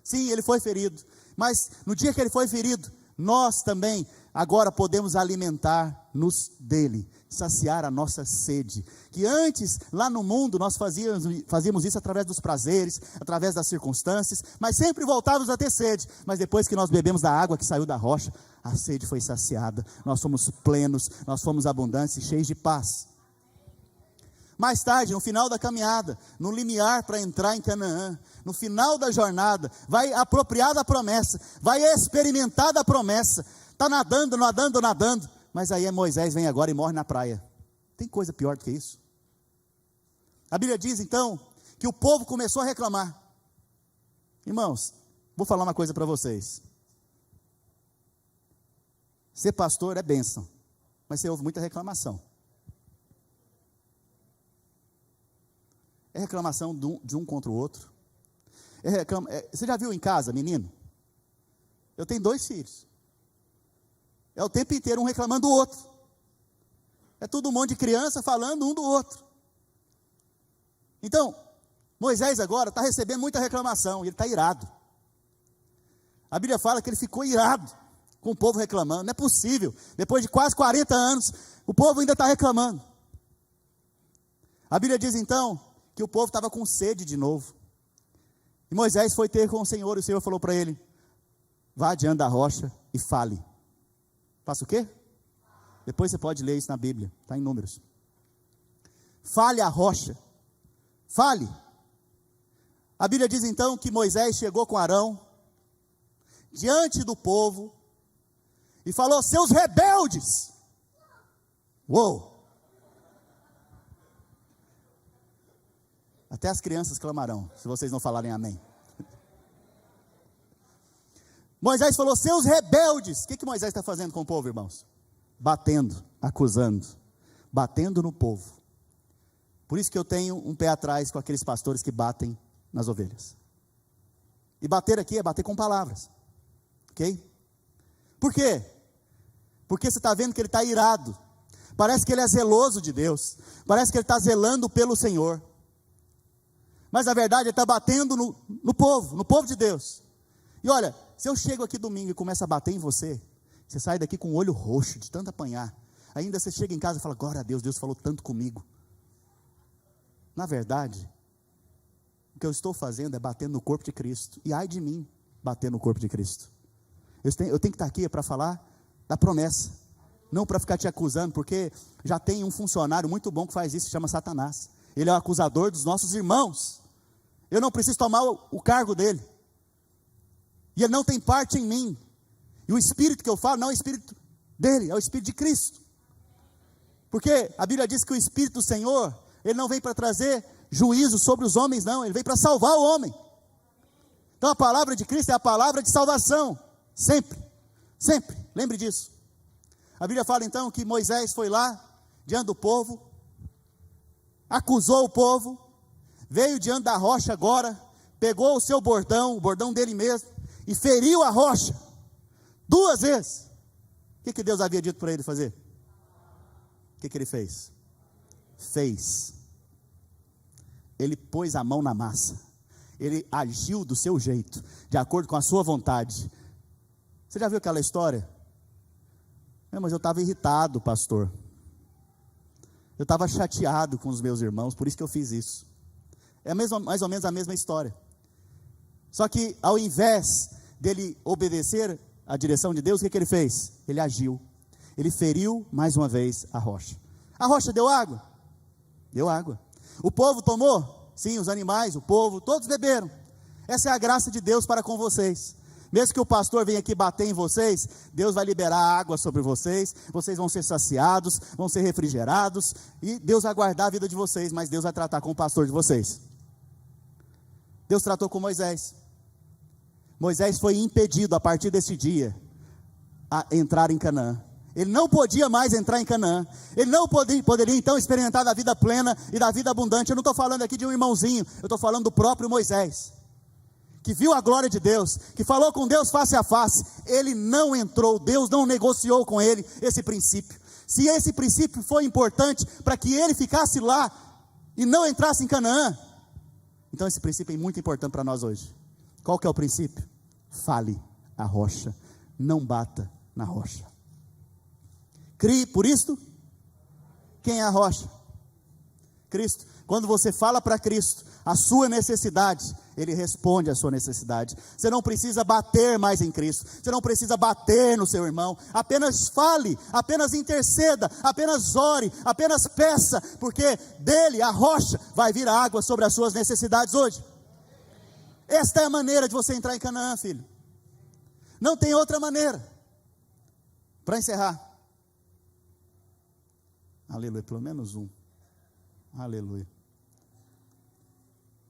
Sim, ele foi ferido. Mas no dia que ele foi ferido, nós também agora podemos alimentar-nos dele, saciar a nossa sede. Que antes, lá no mundo, nós fazíamos isso através dos prazeres, através das circunstâncias, mas sempre voltávamos a ter sede. Mas depois que nós bebemos da água que saiu da rocha, a sede foi saciada, nós fomos plenos, nós fomos abundantes e cheios de paz. Mais tarde, no final da caminhada, no limiar para entrar em Canaã, no final da jornada, vai apropriar da promessa, vai experimentar da promessa, está nadando, mas aí Moisés vem agora e morre na praia. Tem coisa pior do que isso? A Bíblia diz então, que o povo começou a reclamar. Irmãos, vou falar uma coisa para vocês. Ser pastor é bênção, mas você ouve muita reclamação. É reclamação de um contra o outro. Você já viu em casa, menino? Eu tenho 2 filhos. É o tempo inteiro um reclamando do outro. É tudo um monte de criança falando um do outro. Então, Moisés agora está recebendo muita reclamação. E ele está irado. A Bíblia fala que ele ficou irado com o povo reclamando. Não é possível. Depois de quase 40 anos, o povo ainda está reclamando. A Bíblia diz então que o povo estava com sede de novo. E Moisés foi ter com o Senhor, e o Senhor falou para ele: vá diante da rocha e fale. Faça o quê? Depois você pode ler isso na Bíblia, está em Números. Fale a rocha, fale. A Bíblia diz então que Moisés chegou com Arão, diante do povo, e falou: seus rebeldes. Uou! Até as crianças clamarão, se vocês não falarem amém. Moisés falou, seus rebeldes. O que Moisés está fazendo com o povo, irmãos? Batendo, acusando, batendo no povo. Por isso que eu tenho um pé atrás com aqueles pastores que batem nas ovelhas. E bater aqui é bater com palavras, ok? Por quê? Porque você está vendo que ele está irado. Parece que ele é zeloso de Deus. Parece que ele está zelando pelo Senhor. Mas na verdade ele está batendo no povo de Deus. E olha, se eu chego aqui domingo e começo a bater em você, você sai daqui com o olho roxo, de tanto apanhar. Ainda você chega em casa e fala, glória a Deus, Deus falou tanto comigo. Na verdade, o que eu estou fazendo é bater no corpo de Cristo. E ai de mim, bater no corpo de Cristo. Eu tenho que estar aqui para falar da promessa. Não para ficar te acusando, porque já tem um funcionário muito bom que faz isso, se chama Satanás. Ele é o acusador dos nossos irmãos. Eu não preciso tomar o cargo dele. E ele não tem parte em mim. E o espírito que eu falo não é o espírito dele, é o espírito de Cristo. Porque a Bíblia diz que o espírito do Senhor, ele não vem para trazer juízo sobre os homens, não. Ele vem para salvar o homem. Então a palavra de Cristo é a palavra de salvação. Sempre, sempre, lembre disso. A Bíblia fala então que Moisés foi lá, diante do povo, acusou o povo, veio diante da rocha agora, pegou o seu bordão, o bordão dele mesmo, e feriu a rocha, 2 vezes. O que Deus havia dito para ele fazer? O que ele fez? Ele pôs a mão na massa, ele agiu do seu jeito, de acordo com a sua vontade. Você já viu aquela história? Mas eu estava irritado, pastor. Eu estava chateado com os meus irmãos, por isso que eu fiz isso. É mais ou menos a mesma história. Só que ao invés dele obedecer à direção de Deus, o que ele fez? Ele agiu. Ele feriu mais uma vez a rocha. A rocha deu água? Deu água. O povo tomou? Sim, os animais, o povo, todos beberam. Essa é a graça de Deus para com vocês. Mesmo que o pastor venha aqui bater em vocês, Deus vai liberar água sobre vocês, vocês vão ser saciados, vão ser refrigerados, e Deus vai guardar a vida de vocês, mas Deus vai tratar com o pastor de vocês. Deus tratou com Moisés. Moisés foi impedido a partir desse dia a entrar em Canaã. Ele não podia mais entrar em Canaã. Ele não poderia então experimentar da vida plena e da vida abundante. Eu não estou falando aqui de um irmãozinho, eu estou falando do próprio Moisés, que viu a glória de Deus, que falou com Deus face a face. Ele não entrou, Deus não negociou com ele esse princípio. Se esse princípio foi importante para que ele ficasse lá e não entrasse em Canaã, então esse princípio é muito importante para nós hoje. Qual que é o princípio? Fale a rocha, não bata na rocha. Crie, por isto, quem é a rocha? Cristo. Quando você fala para Cristo a sua necessidade, Ele responde a sua necessidade. Você não precisa bater mais em Cristo, você não precisa bater no seu irmão, apenas fale, apenas interceda, apenas ore, apenas peça, porque dele, a rocha, vai vir a água sobre as suas necessidades hoje. Esta é a maneira de você entrar em Canaã, filho. Não tem outra maneira. Para encerrar, aleluia, pelo menos um, aleluia.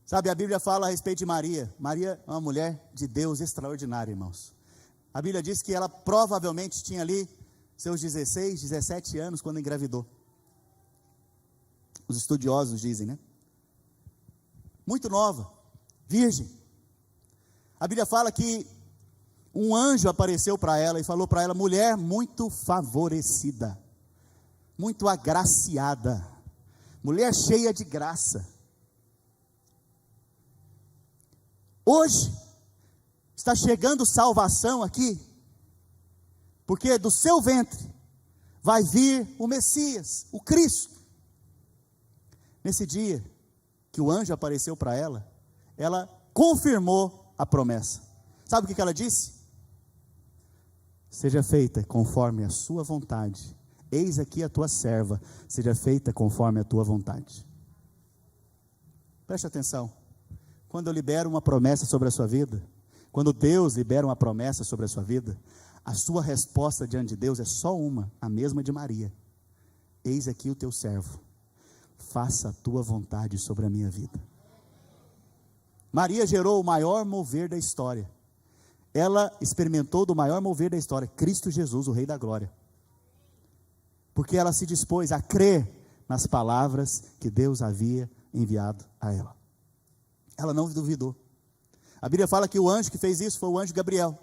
Sabe, a Bíblia fala a respeito de Maria. Maria é uma mulher de Deus extraordinária, irmãos. A Bíblia diz que ela provavelmente tinha ali seus 16, 17 anos quando engravidou. Os estudiosos dizem, né? Muito nova, virgem. A Bíblia fala que um anjo apareceu para ela e falou para ela: mulher muito favorecida, muito agraciada, mulher cheia de graça. Hoje está chegando salvação aqui, porque do seu ventre vai vir o Messias, o Cristo. Nesse dia que o anjo apareceu para ela, ela confirmou a promessa. Sabe o que ela disse? Seja feita conforme a sua vontade. Eis aqui a tua serva, seja feita conforme a tua vontade. Preste atenção. Quando eu libero uma promessa sobre a sua vida, quando Deus libera uma promessa sobre a sua vida, a sua resposta diante de Deus é só uma, a mesma de Maria: eis aqui o teu servo, faça a tua vontade sobre a minha vida. Maria gerou o maior mover da história. Ela experimentou do maior mover da história, Cristo Jesus, o Rei da Glória. Porque ela se dispôs a crer nas palavras que Deus havia enviado a ela. Ela não duvidou. A Bíblia fala que o anjo que fez isso foi o anjo Gabriel.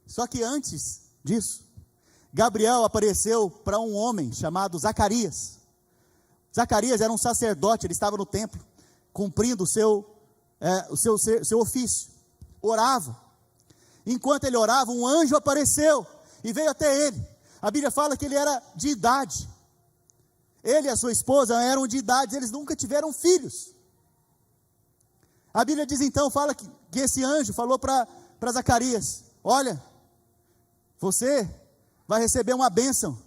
Só que antes disso, Gabriel apareceu para um homem chamado Zacarias. Zacarias era um sacerdote, ele estava no templo, cumprindo o seu ofício, orava. Enquanto ele orava, um anjo apareceu e veio até ele. A Bíblia fala que ele era de idade. Ele e a sua esposa eram de idade, eles nunca tiveram filhos. A Bíblia diz então, fala que esse anjo falou para Zacarias: olha, você vai receber uma bênção,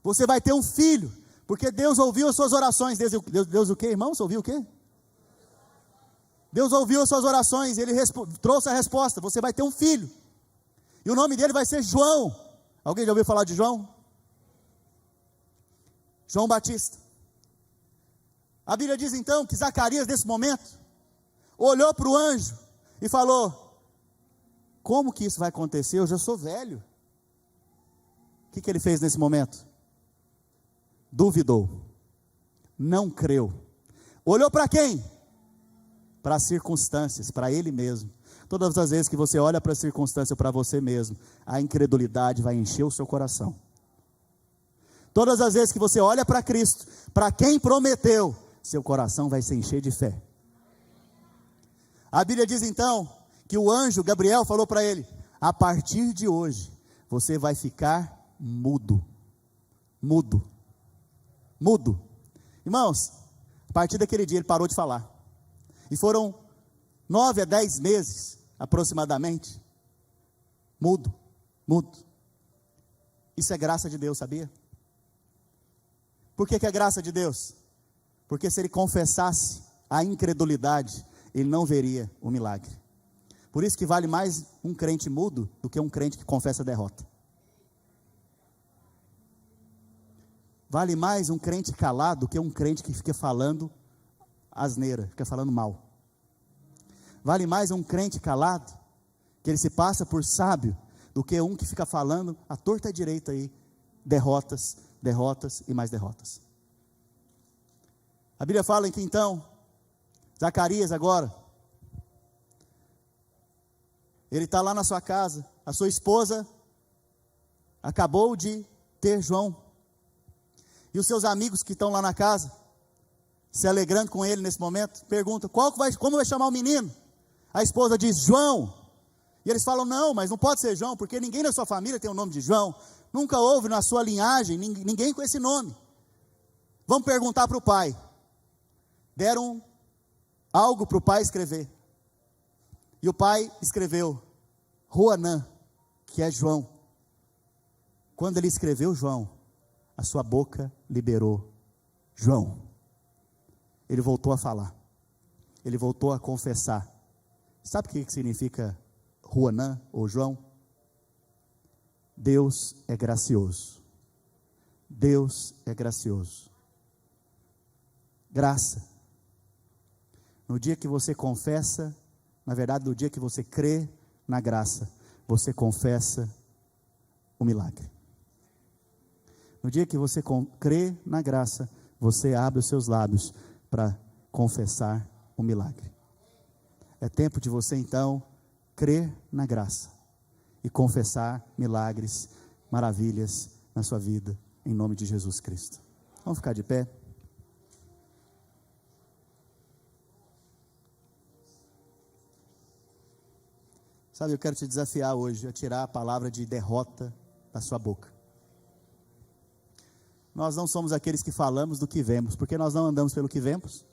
você vai ter um filho, porque Deus ouviu as suas orações. Deus o que, irmãos? Ouviu o quê? Deus ouviu as suas orações, ele trouxe a resposta: você vai ter um filho, e o nome dele vai ser João. Alguém já ouviu falar de João? João Batista. A Bíblia diz então que Zacarias, nesse momento, olhou para o anjo e falou: como que isso vai acontecer? Eu já sou velho. O que ele fez nesse momento? Duvidou, não creu. Olhou para quem? Para as circunstâncias, para ele mesmo. Todas as vezes que você olha para a circunstância, para você mesmo, a incredulidade vai encher o seu coração. Todas as vezes que você olha para Cristo, para quem prometeu, seu coração vai se encher de fé. A Bíblia diz então que o anjo Gabriel falou para ele: a partir de hoje, você vai ficar mudo. Mudo. Mudo. Irmãos, a partir daquele dia ele parou de falar. E foram 9 a 10 meses, aproximadamente, mudo, mudo. Isso é graça de Deus, sabia? Por que é graça de Deus? Porque se ele confessasse a incredulidade, ele não veria o milagre. Por isso que vale mais um crente mudo do que um crente que confessa a derrota. Vale mais um crente calado do que um crente que fica falando asneira, fica falando mal. Vale mais um crente calado, que ele se passa por sábio, do que um que fica falando à torta e à direita aí, derrotas, derrotas e mais derrotas. A Bíblia fala que então, Zacarias agora, ele está lá na sua casa, a sua esposa acabou de ter João, e os seus amigos que estão lá na casa, se alegrando com ele nesse momento, perguntam: como vai chamar o menino? A esposa diz: João. E eles falam: não, mas não pode ser João, porque ninguém na sua família tem o nome de João, nunca houve na sua linhagem ninguém com esse nome. Vamos perguntar para o pai. Deram algo para o pai escrever, e o pai escreveu Joanã, que é João. Quando ele escreveu João, a sua boca liberou João. Ele voltou a falar, ele voltou a confessar. Sabe o que significa Joanã ou João? Deus é gracioso. Deus é gracioso. Graça. No dia que você confessa, na verdade, no dia que você crê na graça, você confessa o milagre. No dia que você crê na graça, você abre os seus lábios para confessar o milagre. É tempo de você então crer na graça e confessar milagres, maravilhas na sua vida, em nome de Jesus Cristo. Vamos ficar de pé? Sabe, eu quero te desafiar hoje a tirar a palavra de derrota da sua boca. Nós não somos aqueles que falamos do que vemos, porque nós não andamos pelo que vemos.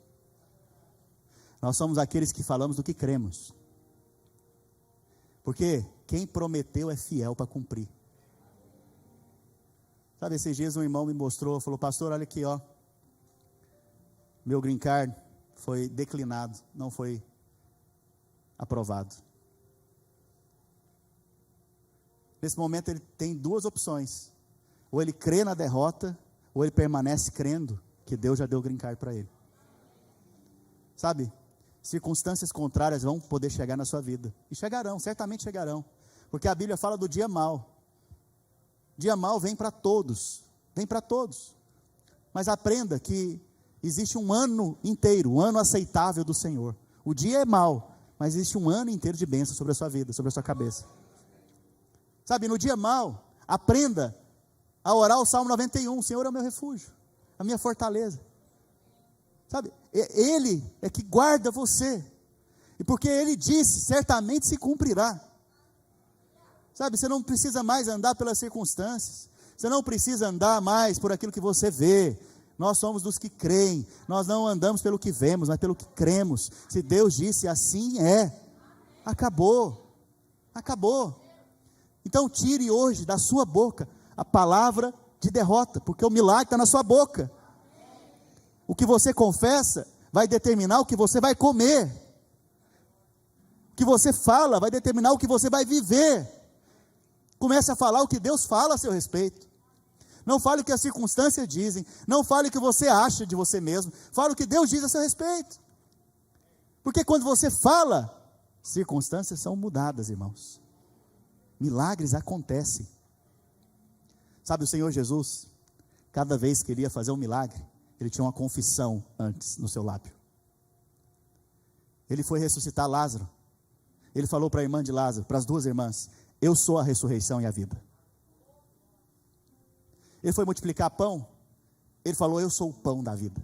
Nós somos aqueles que falamos do que cremos. Porque quem prometeu é fiel para cumprir. Sabe, esses dias um irmão me mostrou, falou: pastor, olha aqui, ó, meu green card foi declinado, não foi aprovado. Nesse momento ele tem duas opções: ou ele crê na derrota, ou ele permanece crendo que Deus já deu o green card para ele. Sabe, circunstâncias contrárias vão poder chegar na sua vida. E chegarão, certamente chegarão. Porque a Bíblia fala do dia mau. Dia mau vem para todos. Vem para todos. Mas aprenda que existe um ano inteiro, um ano aceitável do Senhor. O dia é mau, mas existe um ano inteiro de bênção sobre a sua vida, sobre a sua cabeça. Sabe, no dia mau, aprenda a orar o Salmo 91. O Senhor é o meu refúgio, a minha fortaleza. Sabe, Ele é que guarda você. E porque Ele disse, certamente se cumprirá. Sabe, você não precisa mais andar pelas circunstâncias. Você não precisa andar mais por aquilo que você vê. Nós somos dos que creem. Nós não andamos pelo que vemos, mas pelo que cremos. Se Deus disse, assim é. Acabou. Acabou. Então tire hoje da sua boca a palavra de derrota, porque o milagre está na sua boca. O que você confessa vai determinar o que você vai comer. O que você fala vai determinar o que você vai viver. Comece a falar o que Deus fala a seu respeito. Não fale o que as circunstâncias dizem. Não fale o que você acha de você mesmo. Fale o que Deus diz a seu respeito. Porque quando você fala, circunstâncias são mudadas, irmãos. Milagres acontecem. Sabe, o Senhor Jesus, cada vez que ele ia fazer um milagre, ele tinha uma confissão antes no seu lábio. Ele foi ressuscitar Lázaro. Ele falou para a irmã de Lázaro, para as duas irmãs: eu sou a ressurreição e a vida. Ele foi multiplicar pão. Ele falou: eu sou o pão da vida.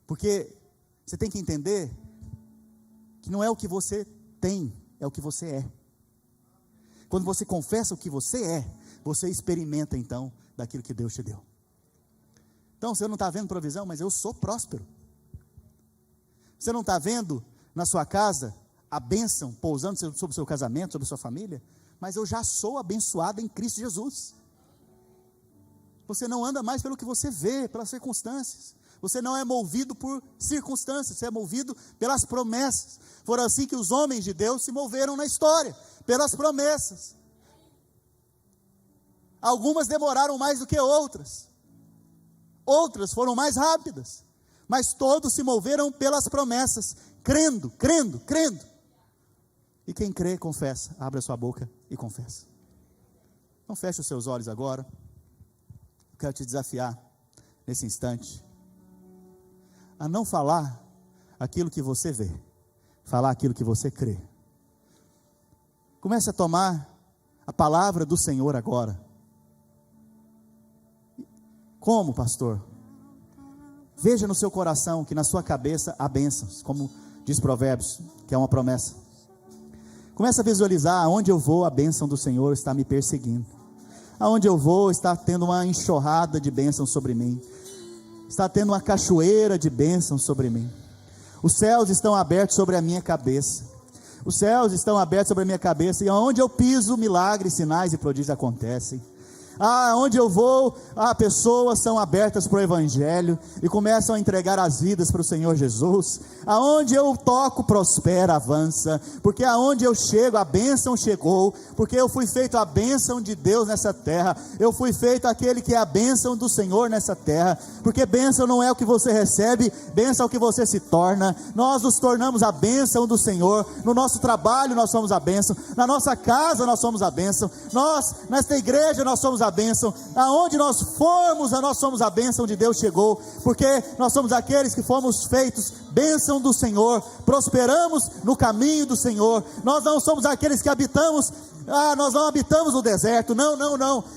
Porque você tem que entender que não é o que você tem, é o que você é. Quando você confessa o que você é, você experimenta então daquilo que Deus te deu. Então você não está vendo provisão, mas eu sou próspero. Você não está vendo na sua casa a bênção pousando sobre o seu casamento, sobre a sua família, mas eu já sou abençoado em Cristo Jesus. Você não anda mais pelo que você vê, pelas circunstâncias. Você não é movido por circunstâncias, você é movido pelas promessas. Foram assim que os homens de Deus se moveram na história, pelas promessas. Algumas demoraram mais do que outras. Outras foram mais rápidas. Mas todos se moveram pelas promessas, crendo, crendo, crendo. E quem crê, confessa. Abre a sua boca e confessa. Então feche os seus olhos agora. Eu quero te desafiar, nesse instante, a não falar aquilo que você vê, falar aquilo que você crê. Comece a tomar a palavra do Senhor agora. Como, pastor? Veja no seu coração que na sua cabeça há bênçãos, como diz Provérbios, que é uma promessa. Comece a visualizar: aonde eu vou, a bênção do Senhor está me perseguindo. Aonde eu vou, está tendo uma enxurrada de bênçãos sobre mim. Está tendo uma cachoeira de bênçãos sobre mim. Os céus estão abertos sobre a minha cabeça. Os céus estão abertos sobre a minha cabeça. E aonde eu piso, milagres, sinais e prodígios acontecem. Onde eu vou, pessoas são abertas para o Evangelho e começam a entregar as vidas para o Senhor Jesus. Aonde eu toco, prospera, avança. Porque aonde eu chego, a bênção chegou. Porque eu fui feito a bênção de Deus nessa terra. Eu fui feito aquele que é a bênção do Senhor nessa terra. Porque bênção não é o que você recebe, bênção é o que você se torna. Nós nos tornamos a bênção do Senhor. No nosso trabalho nós somos a bênção. Na nossa casa nós somos a bênção. Nós, nesta igreja, nós somos a bênção. Aonde nós formos, nós somos a bênção de Deus chegou. Porque nós somos aqueles que fomos feitos bênção do Senhor. Prosperamos no caminho do Senhor. Nós não somos aqueles que habitamos nós não habitamos no deserto, não,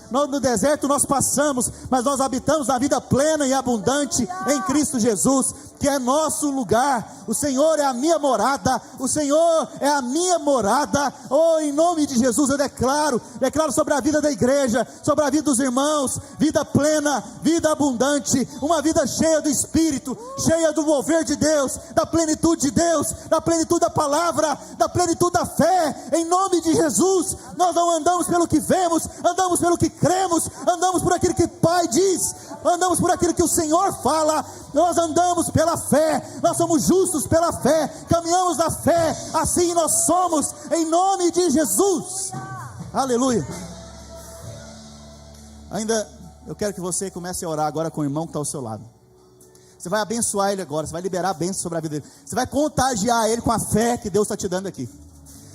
no deserto nós passamos, mas nós habitamos na vida plena e abundante em Cristo Jesus, que é nosso lugar. O Senhor é a minha morada, o Senhor é a minha morada. Em nome de Jesus eu declaro sobre a vida da igreja, sobre a vida dos irmãos, vida plena, vida abundante, uma vida cheia do Espírito, cheia do mover de Deus, da plenitude de Deus, da plenitude da palavra, da plenitude da fé, em nome de Jesus. Nós não andamos pelo que vemos, andamos pelo que cremos, andamos por aquilo que o Pai diz, andamos por aquilo que o Senhor fala. Nós andamos pela fé, nós somos justos pela fé, caminhamos na fé, assim nós somos, em nome de Jesus. Aleluia. Ainda eu quero que você comece a orar agora com o irmão que está ao seu lado. Você vai abençoar ele agora, você vai liberar a bênção sobre a vida dele. Você vai contagiar ele com a fé que Deus está te dando aqui.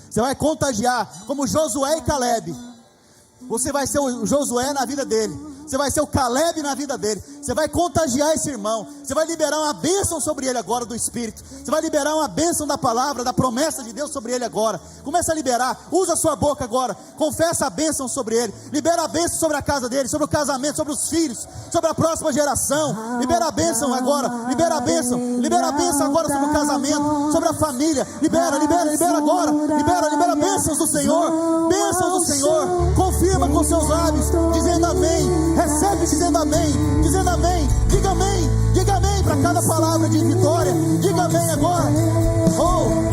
Você vai contagiar, como Josué e Caleb. Você vai ser o Josué na vida dele. Você vai ser o Caleb na vida dele. Você vai contagiar esse irmão. Você vai liberar uma bênção sobre ele agora do Espírito. Você vai liberar uma bênção da palavra, da promessa de Deus sobre ele agora. Começa a liberar. Usa a sua boca agora. Confessa a bênção sobre ele. Libera a bênção sobre a casa dele, sobre o casamento, sobre os filhos, sobre a próxima geração. Libera a bênção agora. Libera a bênção. Libera a bênção agora sobre o casamento, sobre a família. Libera agora. Libera bênçãos do Senhor. Bênçãos do Senhor. Confirma com seus lábios, dizendo amém. Recebe dizendo amém, dizendo amém. Diga amém para cada palavra de vitória. Diga amém agora. Oh.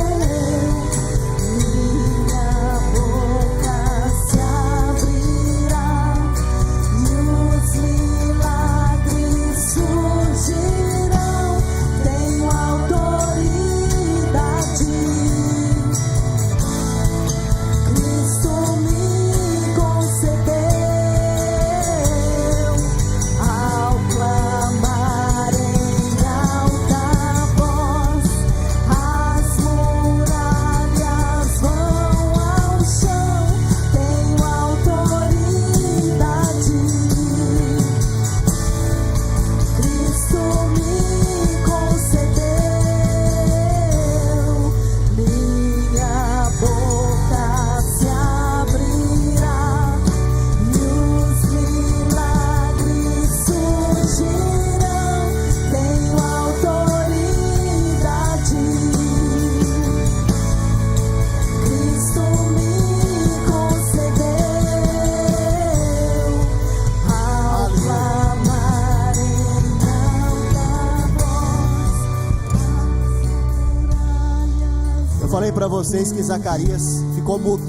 Para vocês que Zacarias ficou mudo,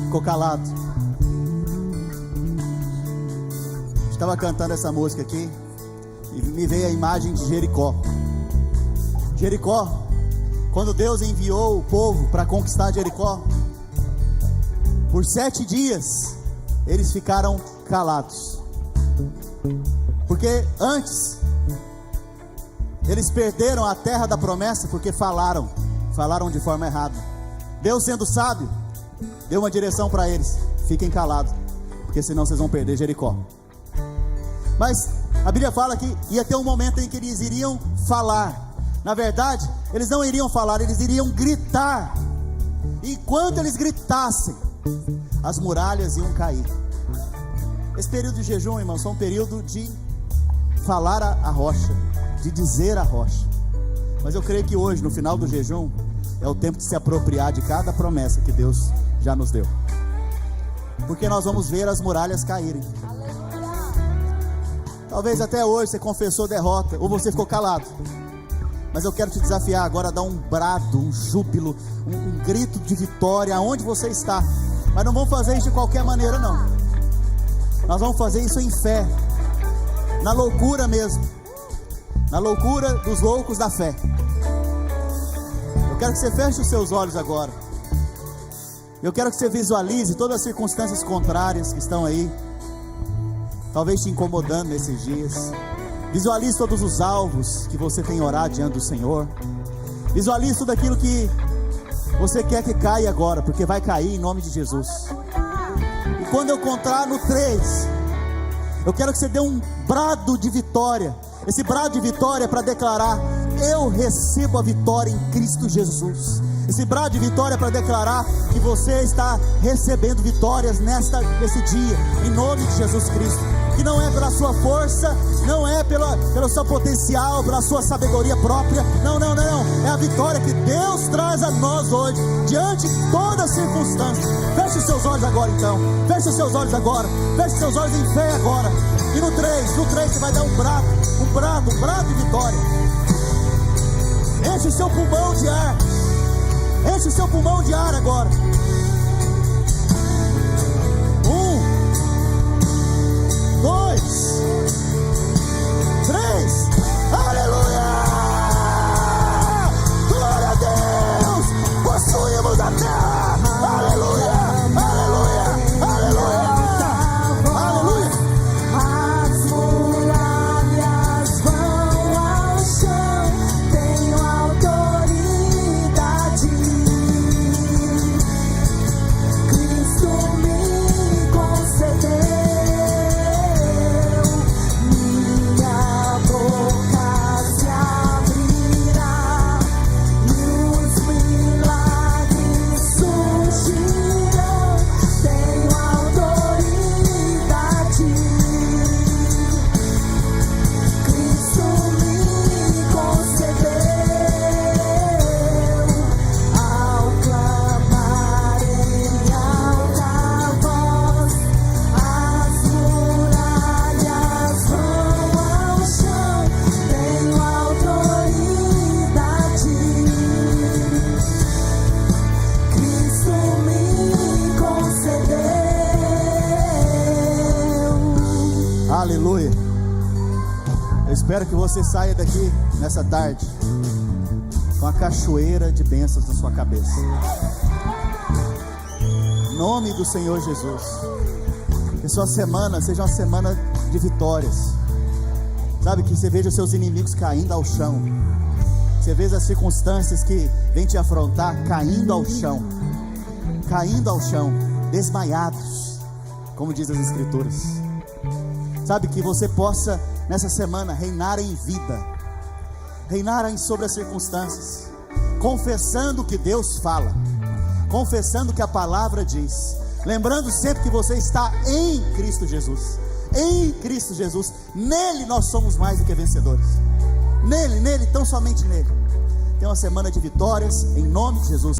ficou calado. Estava cantando essa música aqui e me veio a imagem de Jericó. Jericó, quando Deus enviou o povo para conquistar Jericó, por 7 dias eles ficaram calados, porque antes eles perderam a terra da promessa porque falaram de forma errada. Deus, sendo sábio, deu uma direção para eles: fiquem calados, porque senão vocês vão perder Jericó. Mas a Bíblia fala que ia ter um momento em que eles iriam falar. Na verdade, eles não iriam falar, eles iriam gritar. E enquanto eles gritassem, as muralhas iam cair. Esse período de jejum, irmãos, é um período de falar a rocha, de dizer a rocha. Mas eu creio que hoje, no final do jejum, é o tempo de se apropriar de cada promessa que Deus já nos deu, porque nós vamos ver as muralhas caírem. Talvez até hoje você confessou derrota, ou você ficou calado, mas eu quero te desafiar agora a dar um brado, um júbilo, um grito de vitória aonde você está. Mas não vamos fazer isso de qualquer maneira, não. Nós vamos fazer isso em fé, na loucura mesmo, na loucura dos loucos da fé. Eu quero que você feche os seus olhos agora. Eu quero que você visualize todas as circunstâncias contrárias que estão aí, talvez te incomodando nesses dias. Visualize todos os alvos que você tem orado diante do Senhor. Visualize tudo aquilo que você quer que caia agora, porque vai cair em nome de Jesus. E quando eu contar no 3, eu quero que você dê um brado de vitória. Esse brado de vitória é para declarar: eu recebo a vitória em Cristo Jesus. Esse brado de vitória é para declarar que você está recebendo vitórias nesse dia, em nome de Jesus Cristo. Que não é pela sua força, não é pelo seu potencial, pela sua sabedoria própria. Não. É a vitória que Deus traz a nós hoje, diante de todas as circunstâncias. Feche os seus olhos agora, então. Feche os seus olhos agora. Feche os seus olhos em fé agora. E no 3 você vai dar um brado de vitória. Enche o seu pulmão de ar. Enche o seu pulmão de ar agora. 1, 2, 3. Aleluia! Glória a Deus! Possuímos a terra! Aleluia! Aleluia! Aleluia! Aleluia! As muralhas vão ao chão. Aleluia. Eu espero que você saia daqui nessa tarde com a cachoeira de bênçãos na sua cabeça. Em nome do Senhor Jesus. Que sua semana seja uma semana de vitórias. Sabe, que você veja os seus inimigos caindo ao chão. Você veja as circunstâncias que vêm te afrontar caindo ao chão. Caindo ao chão, desmaiados, como diz as Escrituras. Sabe, que você possa nessa semana reinar em vida, reinar sobre as circunstâncias, confessando o que Deus fala, confessando o que a palavra diz, lembrando sempre que você está em Cristo Jesus. Em Cristo Jesus, nele nós somos mais do que vencedores. Nele, tão somente nele. Tem uma semana de vitórias, em nome de Jesus.